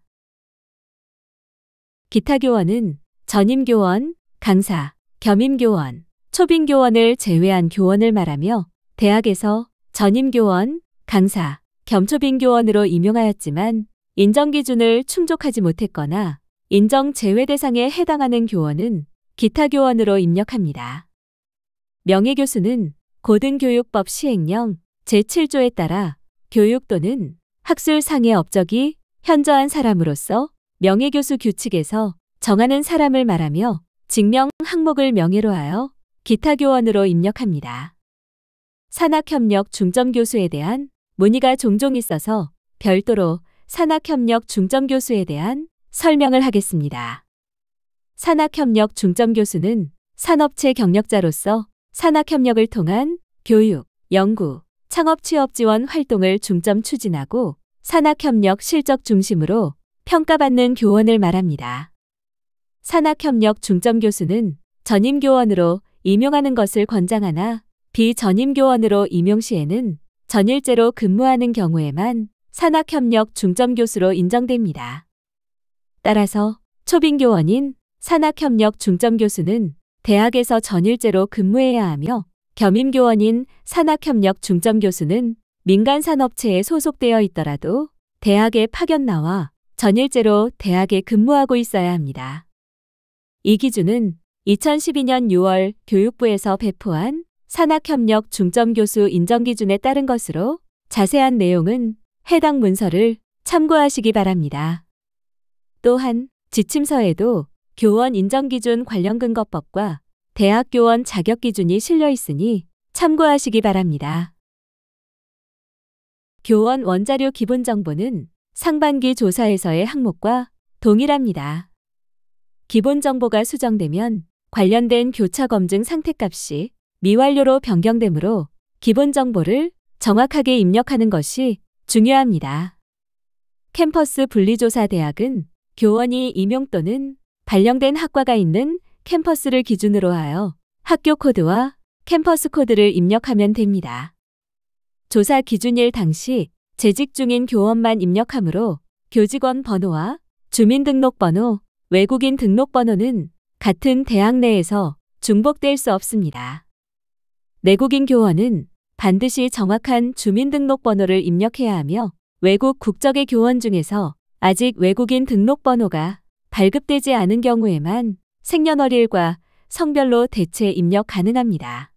기타교원은 전임교원, 강사, 겸임교원, 초빙교원을 제외한 교원을 말하며 대학에서 전임교원, 강사, 겸초빙교원으로 임용하였지만 인정기준을 충족하지 못했거나 인정 제외 대상에 해당하는 교원은 기타교원으로 입력합니다. 명예교수는 고등교육법 시행령 제7조에 따라 교육 또는 학술 상의 업적이 현저한 사람으로서 명예교수 규칙에서 정하는 사람을 말하며 직명 항목을 명예로 하여 기타교원으로 입력합니다. 산학협력 중점교수에 대한 문의가 종종 있어서 별도로 산학협력 중점교수에 대한 설명을 하겠습니다. 산학협력 중점교수는 산업체 경력자로서 산학협력을 통한 교육, 연구, 창업 취업 지원 활동을 중점 추진하고 산학협력 실적 중심으로 평가받는 교원을 말합니다. 산학협력 중점교수는 전임교원으로 임용하는 것을 권장하나 비전임교원으로 임용 시에는 전일제로 근무하는 경우에만 산학협력 중점교수로 인정됩니다. 따라서 초빙교원인 산학협력 중점교수는 대학에서 전일제로 근무해야 하며 겸임교원인 산학협력 중점교수는 민간산업체에 소속되어 있더라도 대학에 파견 나와 전일제로 대학에 근무하고 있어야 합니다. 이 기준은 2012년 6월 교육부에서 배포한 산학협력 중점교수 인정기준에 따른 것으로 자세한 내용은 해당 문서를 참고하시기 바랍니다. 또한 지침서에도 교원 인정기준 관련 근거법과 대학교원 자격기준이 실려 있으니 참고하시기 바랍니다. 교원 원자료 기본 정보는 상반기 조사에서의 항목과 동일합니다. 기본 정보가 수정되면 관련된 교차 검증 상태값이 미완료로 변경되므로 기본 정보를 정확하게 입력하는 것이 중요합니다. 캠퍼스 분리조사 대학은 교원이 임용 또는 발령된 학과가 있는 캠퍼스를 기준으로 하여 학교 코드와 캠퍼스 코드를 입력하면 됩니다. 조사 기준일 당시 재직 중인 교원만 입력하므로 교직원 번호와 주민등록번호, 외국인 등록번호는 같은 대학 내에서 중복될 수 없습니다. 내국인 교원은 반드시 정확한 주민등록번호를 입력해야 하며 외국 국적의 교원 중에서 아직 외국인 등록번호가 발급되지 않은 경우에만 생년월일과 성별로 대체 입력 가능합니다.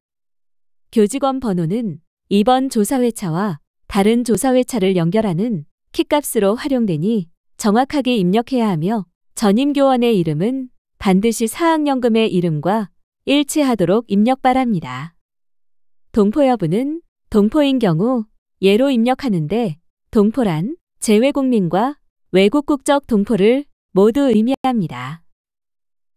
교직원 번호는 이번 조사회차와 다른 조사회차를 연결하는 키값으로 활용되니 정확하게 입력해야 하며 전임교원의 이름은 반드시 사학연금의 이름과 일치하도록 입력 바랍니다. 동포 여부는 동포인 경우 예로 입력하는데 동포란 재외국민과 외국 국적 동포를 모두 의미합니다.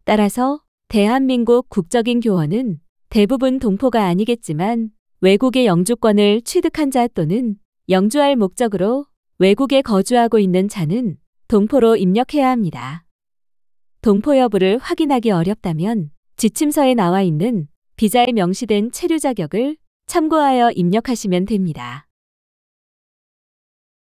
따라서 대한민국 국적인 교원은 대부분 동포가 아니겠지만 외국의 영주권을 취득한 자 또는 영주할 목적으로 외국에 거주하고 있는 자는 동포로 입력해야 합니다. 동포 여부를 확인하기 어렵다면 지침서에 나와 있는 비자에 명시된 체류 자격을 참고하여 입력하시면 됩니다.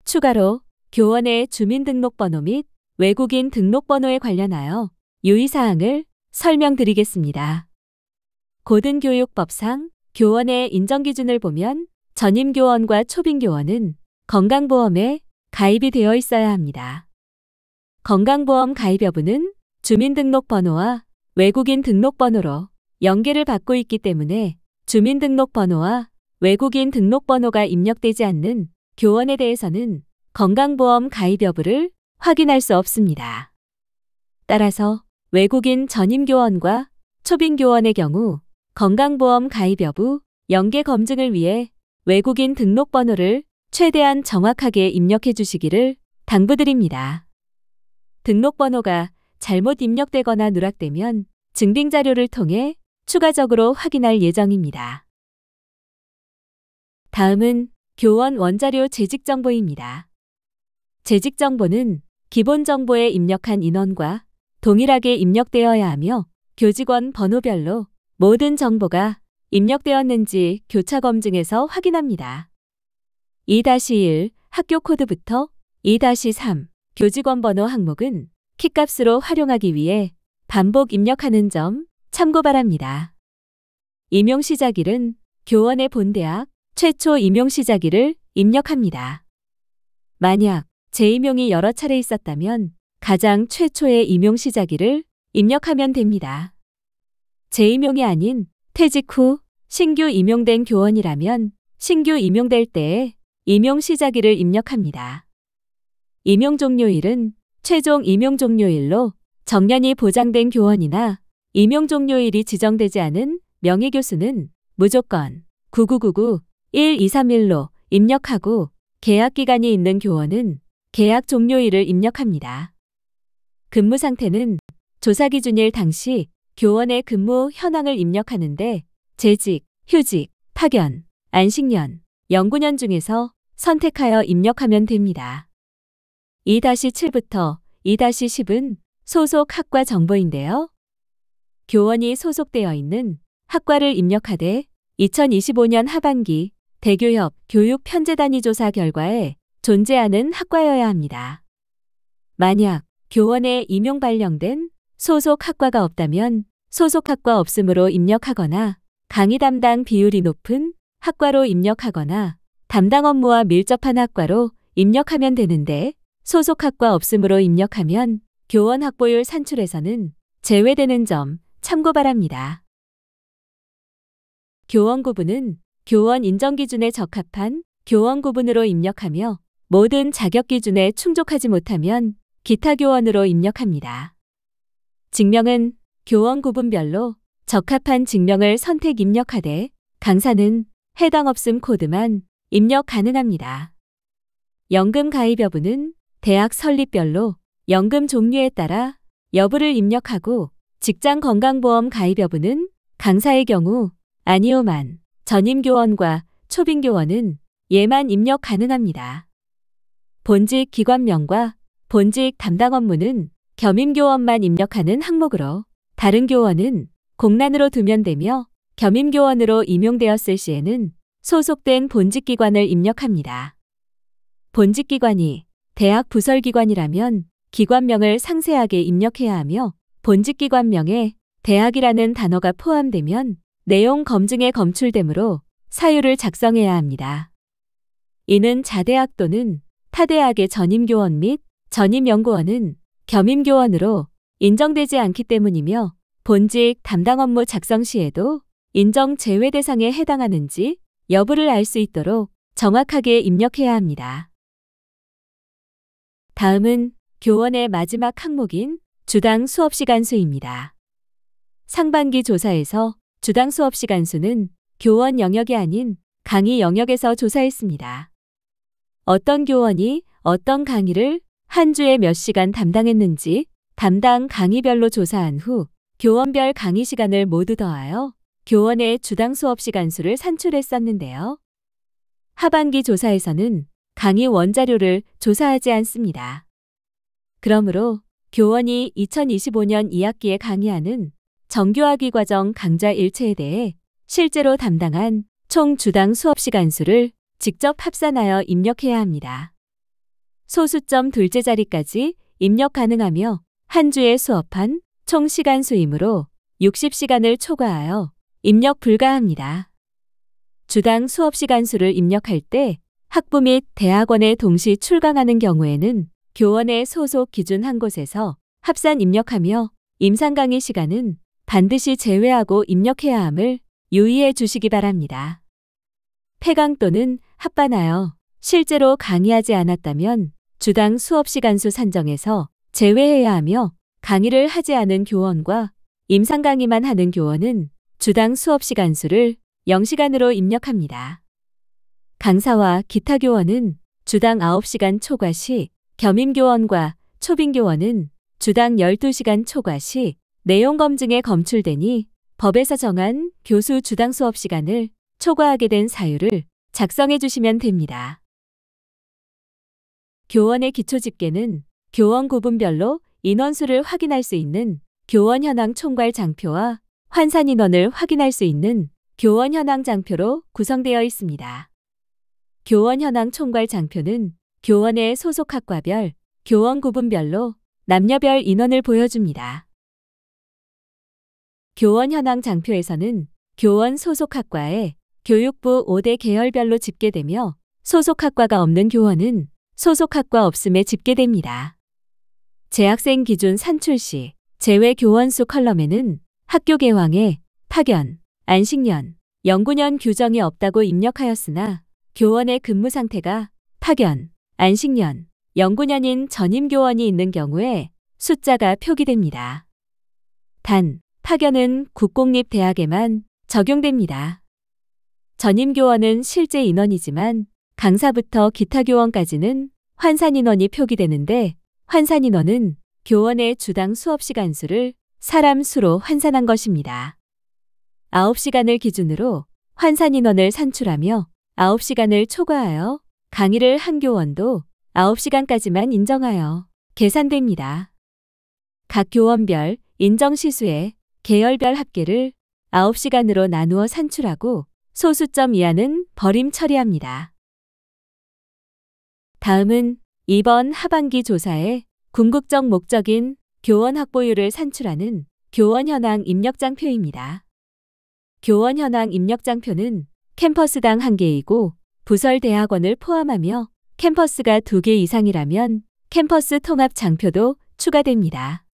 추가로 교원의 주민등록번호 및 외국인 등록번호에 관련하여 유의사항을 설명드리겠습니다. 고등교육법상 교원의 인정기준을 보면 전임교원과 초빙교원은 건강보험에 가입이 되어 있어야 합니다. 건강보험 가입 여부는 주민등록번호와 외국인 등록번호로 연계를 받고 있기 때문에 주민등록번호와 외국인 등록번호가 입력되지 않는 교원에 대해서는 건강보험 가입 여부를 확인할 수 없습니다. 따라서 외국인 전임교원과 초빙교원의 경우 건강보험 가입 여부 연계 검증을 위해 외국인 등록번호를 최대한 정확하게 입력해 주시기를 당부드립니다. 등록번호가 잘못 입력되거나 누락되면 증빙자료를 통해 추가적으로 확인할 예정입니다. 다음은 교원 원자료 재직 정보입니다. 재직 정보는 기본 정보에 입력한 인원과 동일하게 입력되어야 하며 교직원 번호별로 모든 정보가 입력되었는지 교차 검증에서 확인합니다. 2-1 학교 코드부터 2-3 교직원 번호 항목은 키값으로 활용하기 위해 반복 입력하는 점 참고 바랍니다. 임용 시작일은 교원의 본대학 최초 임용 시작일을 입력합니다. 만약 재임용이 여러 차례 있었다면 가장 최초의 임용 시작일을 입력하면 됩니다. 재임용이 아닌 퇴직 후 신규 임용된 교원이라면 신규 임용될 때의 임용 시작일을 입력합니다. 임용 종료일은 최종 임용 종료일로 정년이 보장된 교원이나 임용 종료일이 지정되지 않은 명예교수는 무조건 9999-1231로 입력하고 계약 기간이 있는 교원은 계약 종료일을 입력합니다. 근무 상태는 조사 기준일 당시 교원의 근무 현황을 입력하는데 재직, 휴직, 파견, 안식년, 연구년 중에서 선택하여 입력하면 됩니다. 2-7부터 2-10은 소속 학과 정보인데요. 교원이 소속되어 있는 학과를 입력하되 2025년 하반기 대교협 교육 편제 단위 조사 결과에 존재하는 학과여야 합니다. 만약 교원에 임용 발령된 소속 학과가 없다면 소속 학과 없음으로 입력하거나 강의 담당 비율이 높은 학과로 입력하거나 담당 업무와 밀접한 학과로 입력하면 되는데 소속 학과 없음으로 입력하면 교원 확보율 산출에서는 제외되는 점 참고 바랍니다. 교원 구분은 교원 인정 기준에 적합한 교원 구분으로 입력하며 모든 자격 기준에 충족하지 못하면 기타 교원으로 입력합니다. 직명은 교원 구분별로 적합한 직명을 선택 입력하되 강사는 해당 없음 코드만 입력 가능합니다. 연금 가입 여부는 대학 설립별로 연금 종류에 따라 여부를 입력하고 직장 건강보험 가입 여부는 강사의 경우 아니오만 전임교원과 초빙교원은 예만 입력 가능합니다. 본직 기관명과 본직 담당 업무는 겸임교원만 입력하는 항목으로 다른 교원은 공란으로 두면 되며 겸임교원으로 임용되었을 시에는 소속된 본직기관을 입력합니다. 본직기관이 대학 부설기관이라면 기관명을 상세하게 입력해야 하며 본직기관명에 대학이라는 단어가 포함되면 내용 검증에 검출되므로 사유를 작성해야 합니다. 이는 자대학 또는 타대학의 전임교원 및 전임연구원은 겸임교원으로 인정되지 않기 때문이며 본직 담당 업무 작성 시에도 인정 제외 대상에 해당하는지 여부를 알 수 있도록 정확하게 입력해야 합니다. 다음은 교원의 마지막 항목인 주당 수업시간 수입니다. 상반기 조사에서 주당 수업시간 수는 교원 영역이 아닌 강의 영역에서 조사했습니다. 어떤 교원이 어떤 강의를 한 주에 몇 시간 담당했는지 담당 강의별로 조사한 후 교원별 강의 시간을 모두 더하여 교원의 주당 수업 시간 수를 산출했었는데요. 하반기 조사에서는 강의 원자료를 조사하지 않습니다. 그러므로 교원이 2025년 2학기에 강의하는 정규학위 과정 강좌 일체에 대해 실제로 담당한 총 주당 수업 시간 수를 직접 합산하여 입력해야 합니다. 소수점 둘째 자리까지 입력 가능하며 한 주에 수업한 총 시간 수이므로 60시간을 초과하여 입력 불가합니다. 주당 수업 시간 수를 입력할 때 학부 및 대학원에 동시 출강하는 경우에는 교원의 소속 기준 한 곳에서 합산 입력하며 임상 강의 시간은 반드시 제외하고 입력해야 함을 유의해 주시기 바랍니다. 폐강 또는 합반하여 실제로 강의하지 않았다면 주당 수업 시간 수 산정에서 제외해야 하며 강의를 하지 않은 교원과 임상 강의만 하는 교원은 주당 수업 시간 수를 0시간으로 입력합니다. 강사와 기타 교원은 주당 9시간 초과 시, 겸임교원과 초빙교원은 주당 12시간 초과 시 내용 검증에 검출되니 법에서 정한 교수 주당 수업 시간을 초과하게 된 사유를 작성해 주시면 됩니다. 교원의 기초 집계는 교원 구분별로 인원수를 확인할 수 있는 교원 현황 총괄 장표와 환산 인원을 확인할 수 있는 교원 현황 장표로 구성되어 있습니다. 교원 현황 총괄 장표는 교원의 소속 학과별, 교원 구분별로 남녀별 인원을 보여줍니다. 교원 현황 장표에서는 교원 소속 학과에 교육부 5대 계열별로 집계되며 소속 학과가 없는 교원은 소속 학과 없음에 집계됩니다. 재학생 기준 산출 시 제외 교원 수 컬럼에는 학교 개황에 파견, 안식년, 연구년 규정이 없다고 입력하였으나 교원의 근무 상태가 파견, 안식년, 연구년인 전임교원이 있는 경우에 숫자가 표기됩니다. 단, 파견은 국공립대학에만 적용됩니다. 전임교원은 실제 인원이지만 강사부터 기타 교원까지는 환산 인원이 표기되는데 환산 인원은 교원의 주당 수업 시간 수를 사람 수로 환산한 것입니다. 9시간을 기준으로 환산 인원을 산출하며 9시간을 초과하여 강의를 한 교원도 9시간까지만 인정하여 계산됩니다. 각 교원별 인정 시수의 계열별 합계를 9시간으로 나누어 산출하고 소수점 이하는 버림 처리합니다. 다음은 이번 하반기 조사의 궁극적 목적인 교원 확보율을 산출하는 교원 현황 입력장표입니다. 교원 현황 입력장표는 캠퍼스당 1개이고 부설 대학원을 포함하며 캠퍼스가 2개 이상이라면 캠퍼스 통합 장표도 추가됩니다.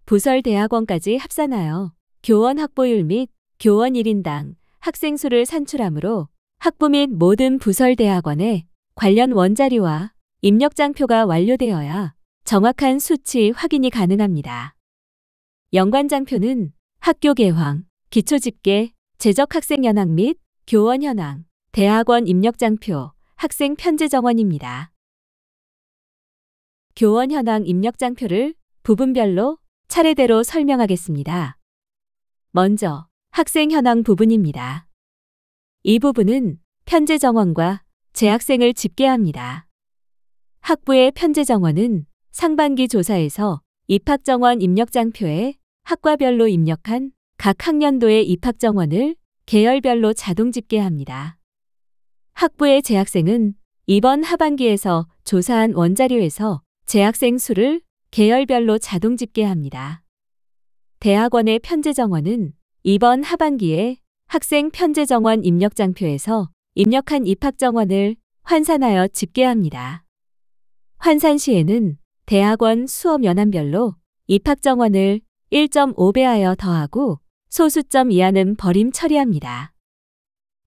부설 대학원까지 합산하여 교원 확보율 및 교원 1인당 학생 수를 산출하므로 학부 및 모든 부설 대학원의 관련 원자료와 입력장표가 완료되어야 정확한 수치 확인이 가능합니다. 연관장표는 학교 개황, 기초집계, 재적 학생 현황 및 교원 현황, 대학원 입력장표, 학생 편제 정원입니다. 교원 현황 입력장표를 부분별로 차례대로 설명하겠습니다. 먼저 학생 현황 부분입니다. 이 부분은 편제 정원과 재학생을 집계합니다. 학부의 편제 정원은 상반기 조사에서 입학 정원 입력장표에 학과별로 입력한 각 학년도의 입학 정원을 계열별로 자동 집계합니다. 학부의 재학생은 이번 하반기에서 조사한 원자료에서 재학생 수를 계열별로 자동 집계합니다. 대학원의 편제 정원은 이번 하반기에 학생 편제 정원 입력장표에서 입력한 입학 정원을 환산하여 집계합니다. 환산 시에는 대학원 수업 연함별로 입학 정원을 1.5배하여 더하고 소수점 이하는 버림 처리합니다.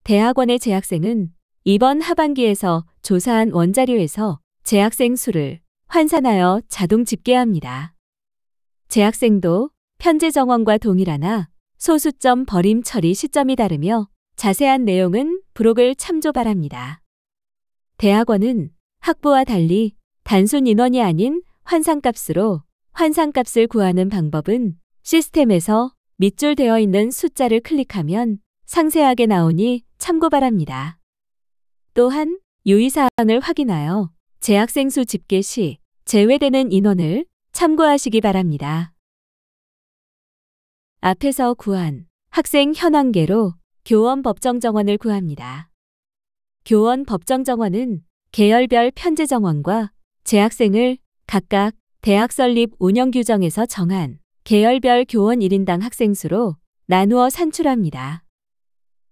대학원의 재학생은 이번 하반기에서 조사한 원자료에서 재학생 수를 환산하여 자동 집계합니다. 재학생도 편제 정원과 동일하나 소수점 버림 처리 시점이 다르며 자세한 내용은 부록을 참조 바랍니다. 대학원은 학부와 달리 단순 인원이 아닌 환산값으로 환산값을 구하는 방법은 시스템에서 밑줄 되어 있는 숫자를 클릭하면 상세하게 나오니 참고 바랍니다. 또한 유의사항을 확인하여 재학생 수 집계 시 제외되는 인원을 참고하시기 바랍니다. 앞에서 구한 학생 현황계로 교원 법정 정원을 구합니다. 교원 법정 정원은 계열별 편제 정원과 재학생을 각각 대학 설립 운영 규정에서 정한 계열별 교원 1인당 학생 수로 나누어 산출합니다.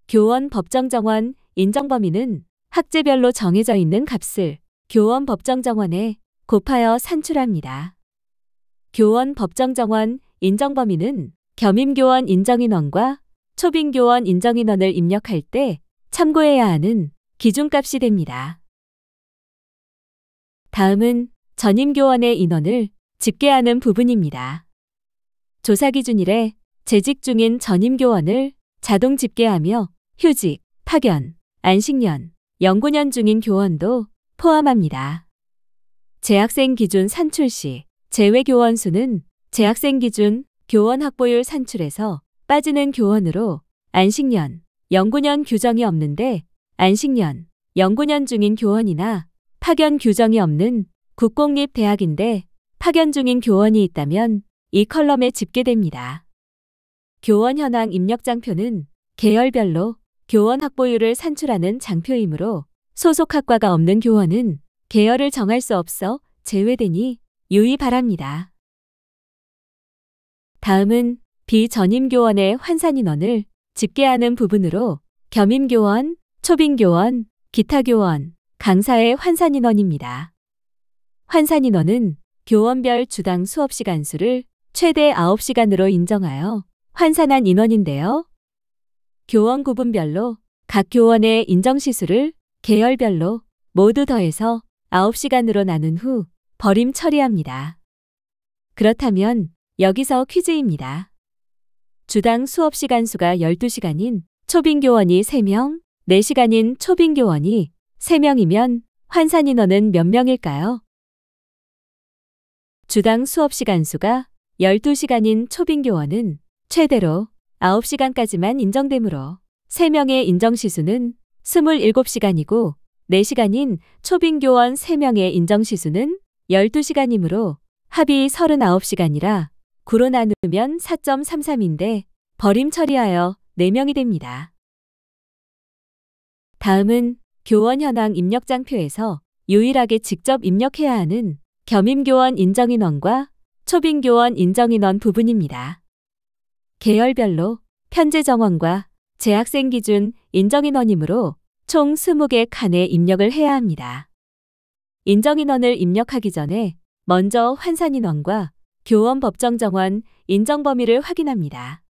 교원 법정 정원 인정 범위는 학제별로 정해져 있는 값을 교원 법정 정원에 곱하여 산출합니다. 교원 법정 정원 인정 범위는 겸임교원 인정인원과 초빙교원 인정인원을 입력할 때 참고해야 하는 기준값이 됩니다. 다음은 전임교원의 인원을 집계하는 부분입니다. 조사 기준일에 재직 중인 전임교원을 자동 집계하며 휴직, 파견, 안식년, 연구년 중인 교원도 포함합니다. 재학생 기준 산출 시 제외 교원 수는 재학생 기준 교원 확보율 산출에서 빠지는 교원으로 안식년, 영구년 규정이 없는데 안식년, 영구년 중인 교원이나 파견 규정이 없는 국공립대학인데 파견 중인 교원이 있다면 이 컬럼에 집계됩니다. 교원 현황 입력장표는 계열별로 교원 확보율을 산출하는 장표이므로 소속 학과가 없는 교원은 계열을 정할 수 없어 제외되니 유의 바랍니다. 다음은 비전임교원의 환산인원을 집계하는 부분으로 겸임교원, 초빙교원, 기타교원, 강사의 환산인원입니다. 환산인원은 교원별 주당 수업시간 수를 최대 9시간으로 인정하여 환산한 인원인데요. 교원 구분별로 각 교원의 인정시수를 계열별로 모두 더해서 9시간으로 나눈 후 버림 처리합니다. 그렇다면 여기서 퀴즈입니다. 주당 수업시간 수가 12시간인 초빙교원이 3명, 4시간인 초빙교원이 3명이면 환산인원은 몇 명일까요? 주당 수업시간 수가 12시간인 초빙교원은 최대로 9시간까지만 인정되므로 3명의 인정시수는 27시간이고 4시간인 초빙교원 3명의 인정시수는 12시간이므로 합이 39시간이라 9로 나누면 4.33인데 버림 처리하여 4명이 됩니다. 다음은 교원 현황 입력장표에서 유일하게 직접 입력해야 하는 겸임교원 인정인원과 초빙교원 인정인원 부분입니다. 계열별로 편제 정원과 재학생 기준 인정인원이므로 총 20개 칸에 입력을 해야 합니다. 인정인원을 입력하기 전에 먼저 환산인원과 교원 법정 정원 인정 범위를 확인합니다.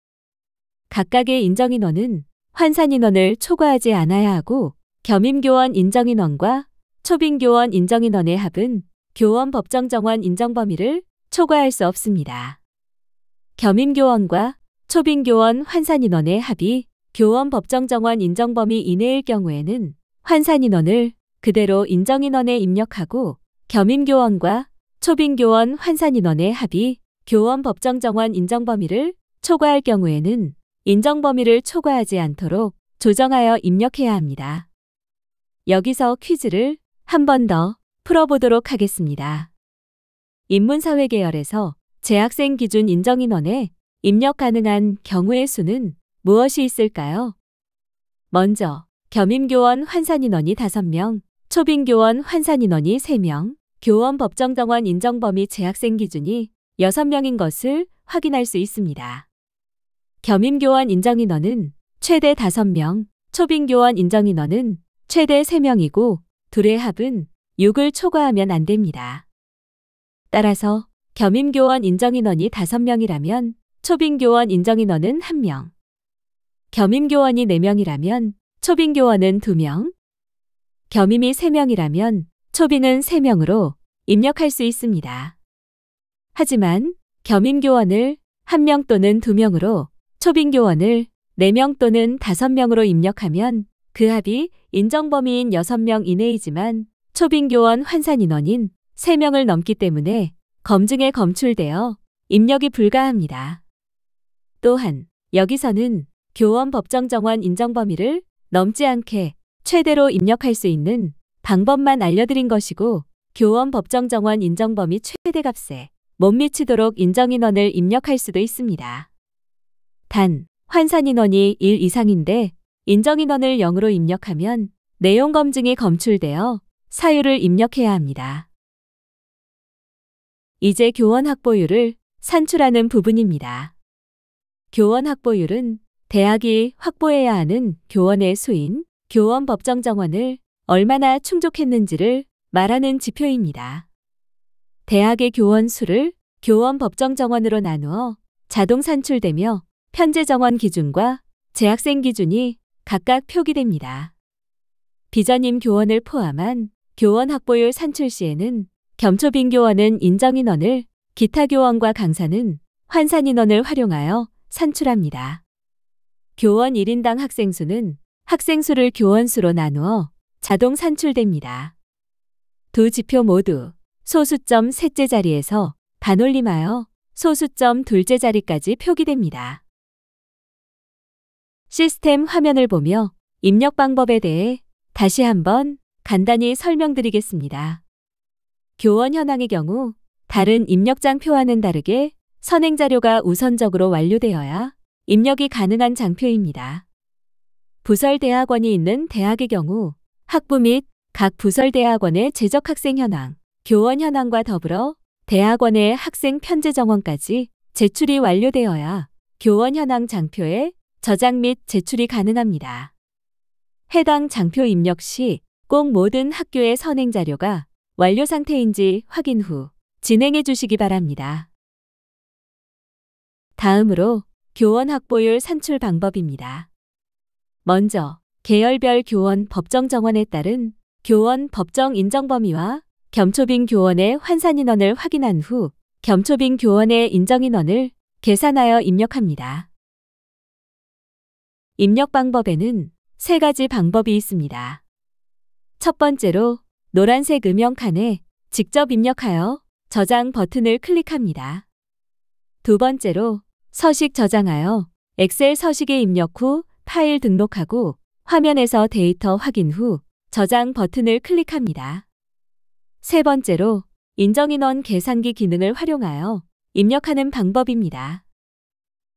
각각의 인정인원은 환산인원을 초과하지 않아야 하고 겸임교원 인정인원과 초빙교원 인정인원의 합은 교원 법정 정원 인정 범위를 초과할 수 없습니다. 겸임교원과 초빙교원 환산인원의 합이 교원 법정 정원 인정 범위 이내일 경우에는 환산인원을 그대로 인정인원에 입력하고 겸임교원과 초빙교원 환산인원의 합이 교원 법정 정원 인정 범위를 초과할 경우에는 인정 범위를 초과하지 않도록 조정하여 입력해야 합니다. 여기서 퀴즈를 한 번 더 풀어보도록 하겠습니다. 인문사회 계열에서 재학생 기준 인정인원에 입력 가능한 경우의 수는 무엇이 있을까요? 먼저 겸임교원 환산인원이 5명, 초빙교원 환산인원이 3명, 교원 법정정원 인정범위 재학생 기준이 6명인 것을 확인할 수 있습니다. 겸임교원 인정인원은 최대 5명, 초빙교원 인정인원은 최대 3명이고 둘의 합은 6을 초과하면 안 됩니다. 따라서 겸임교원 인정인원이 5명이라면 초빙교원 인정인원은 1명, 겸임교원이 4명이라면 초빙교원은 2명, 겸임이 3명이라면 초빙은 3명으로 입력할 수 있습니다. 하지만 겸임교원을 1명 또는 2명으로 초빙교원을 4명 또는 5명으로 입력하면 그 합이 인정범위인 6명 이내이지만 초빙교원 환산인원인 3명을 넘기 때문에 검증에 검출되어 입력이 불가합니다. 또한 여기서는 교원 법정정원 인정범위를 넘지 않게 최대로 입력할 수 있는 방법만 알려드린 것이고 교원 법정정원 인정범위 최대값에 못 미치도록 인정인원을 입력할 수도 있습니다. 단, 환산인원이 1 이상인데 인정인원을 0으로 입력하면 내용 검증이 검출되어 사유를 입력해야 합니다. 이제 교원 확보율을 산출하는 부분입니다. 교원 확보율은 대학이 확보해야 하는 교원의 수인, 교원 법정 정원을 얼마나 충족했는지를 말하는 지표입니다. 대학의 교원 수를 교원 법정 정원으로 나누어 자동 산출되며 편제 정원 기준과 재학생 기준이 각각 표기됩니다. 비전임 교원을 포함한 교원 확보율 산출 시에는 겸초빙 교원은 인정인원을, 기타 교원과 강사는 환산인원을 활용하여 산출합니다. 교원 1인당 학생 수는 학생 수를 교원 수로 나누어 자동 산출됩니다. 두 지표 모두 소수점 셋째 자리에서 반올림하여 소수점 둘째 자리까지 표기됩니다. 시스템 화면을 보며 입력 방법에 대해 다시 한번 간단히 설명드리겠습니다. 교원 현황의 경우 다른 입력장표와는 다르게 선행자료가 우선적으로 완료되어야 입력이 가능한 장표입니다. 부설대학원이 있는 대학의 경우 학부 및 각 부설대학원의 재적 학생 현황, 교원 현황과 더불어 대학원의 학생 편제 정원까지 제출이 완료되어야 교원 현황 장표에 저장 및 제출이 가능합니다. 해당 장표 입력 시 꼭 모든 학교의 선행자료가 완료 상태인지 확인 후 진행해 주시기 바랍니다. 다음으로 교원 확보율 산출 방법입니다. 먼저 계열별 교원 법정 정원에 따른 교원 법정 인정 범위와 겸초빙 교원의 환산 인원을 확인한 후 겸초빙 교원의 인정 인원을 계산하여 입력합니다. 입력 방법에는 세 가지 방법이 있습니다. 첫 번째로 노란색 음영칸에 직접 입력하여 저장 버튼을 클릭합니다. 두 번째로 서식 저장하여 엑셀 서식에 입력 후 파일 등록하고 화면에서 데이터 확인 후 저장 버튼을 클릭합니다. 세 번째로 인정인원 계산기 기능을 활용하여 입력하는 방법입니다.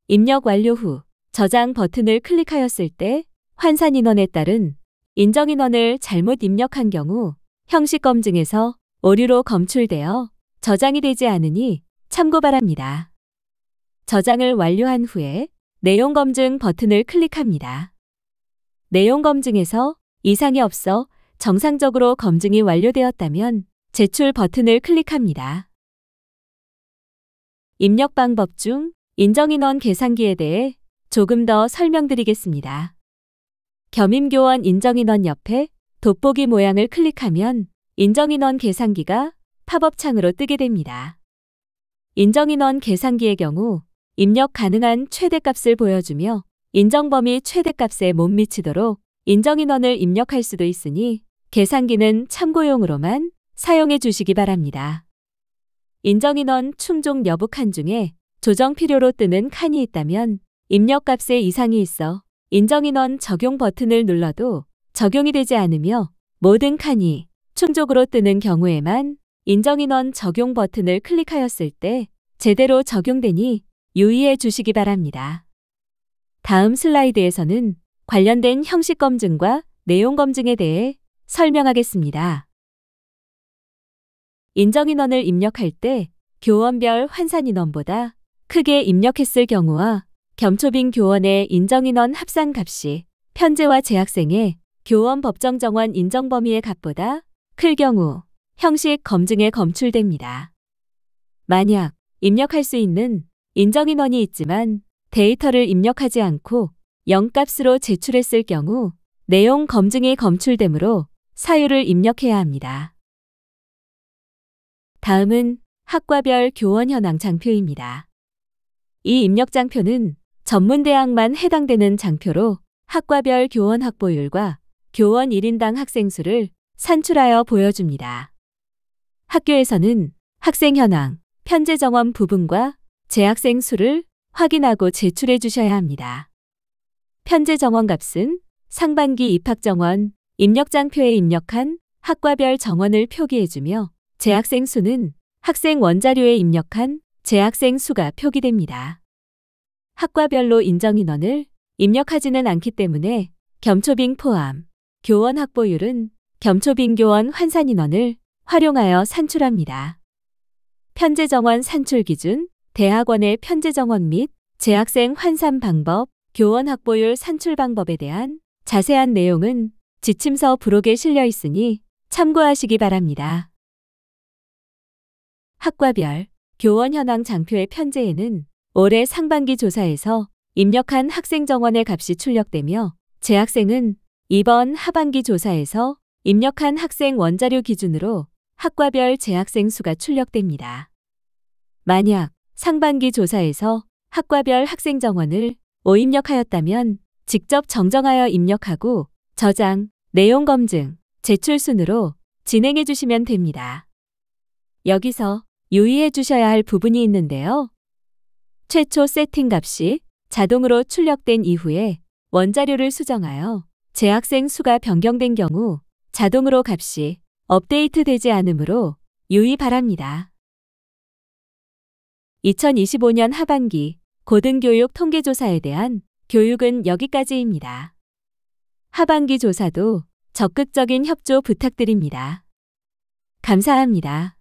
입력 완료 후 저장 버튼을 클릭하였을 때 환산 인원에 따른 인정 인원을 잘못 입력한 경우 형식 검증에서 오류로 검출되어 저장이 되지 않으니 참고 바랍니다. 저장을 완료한 후에 내용 검증 버튼을 클릭합니다. 내용 검증에서 이상이 없어 정상적으로 검증이 완료되었다면 제출 버튼을 클릭합니다. 입력 방법 중 인정인원 계산기에 대해 조금 더 설명드리겠습니다. 겸임교원 인정인원 옆에 돋보기 모양을 클릭하면 인정인원 계산기가 팝업 창으로 뜨게 됩니다. 인정인원 계산기의 경우 입력 가능한 최대값을 보여주며 인정범위 최대값에 못 미치도록 인정인원을 입력할 수도 있으니 계산기는 참고용으로만 사용해 주시기 바랍니다. 인정인원 충족 여부 칸 중에 조정 필요로 뜨는 칸이 있다면 입력값에 이상이 있어 인정인원 적용 버튼을 눌러도 적용이 되지 않으며 모든 칸이 충족으로 뜨는 경우에만 인정인원 적용 버튼을 클릭하였을 때 제대로 적용되니 유의해 주시기 바랍니다. 다음 슬라이드에서는 관련된 형식 검증과 내용 검증에 대해 설명하겠습니다. 인정인원을 입력할 때 교원별 환산 인원보다 크게 입력했을 경우와 겸초빙 교원의 인정인원 합산 값이 편제와 재학생의 교원 법정 정원 인정 범위의 값보다 클 경우 형식 검증에 검출됩니다. 만약 입력할 수 있는 인정인원이 있지만 데이터를 입력하지 않고 0값으로 제출했을 경우 내용 검증이 검출되므로 사유를 입력해야 합니다. 다음은 학과별 교원 현황 장표입니다. 이 입력 장표는 전문대학만 해당되는 장표로 학과별 교원 확보율과 교원 1인당 학생 수를 산출하여 보여줍니다. 학교에서는 학생 현황, 편제 정원 부분과 재학생 수를 확인하고 제출해 주셔야 합니다. 편제 정원 값은 상반기 입학 정원, 입력 장표에 입력한 학과별 정원을 표기해주며 재학생 수는 학생 원자료에 입력한 재학생 수가 표기됩니다. 학과별로 인정인원을 입력하지는 않기 때문에 겸초빙 포함, 교원 확보율은 겸초빙 교원 환산 인원을 활용하여 산출합니다. 편제 정원 산출 기준, 대학원의 편제 정원 및 재학생 환산 방법, 교원 확보율 산출 방법에 대한 자세한 내용은 지침서 부록에 실려 있으니 참고하시기 바랍니다. 학과별 교원 현황 장표의 편제에는 올해 상반기 조사에서 입력한 학생 정원의 값이 출력되며 재학생은 이번 하반기 조사에서 입력한 학생 원자료 기준으로 학과별 재학생 수가 출력됩니다. 만약 상반기 조사에서 학과별 학생 정원을 오입력하였다면 직접 정정하여 입력하고 저장, 내용 검증, 제출 순으로 진행해 주시면 됩니다. 여기서 유의해 주셔야 할 부분이 있는데요. 최초 세팅 값이 자동으로 출력된 이후에 원자료를 수정하여 재학생 수가 변경된 경우 자동으로 값이 업데이트되지 않으므로 유의 바랍니다. 2025년 하반기 고등교육 통계조사에 대한 교육은 여기까지입니다. 하반기 조사도 적극적인 협조 부탁드립니다. 감사합니다.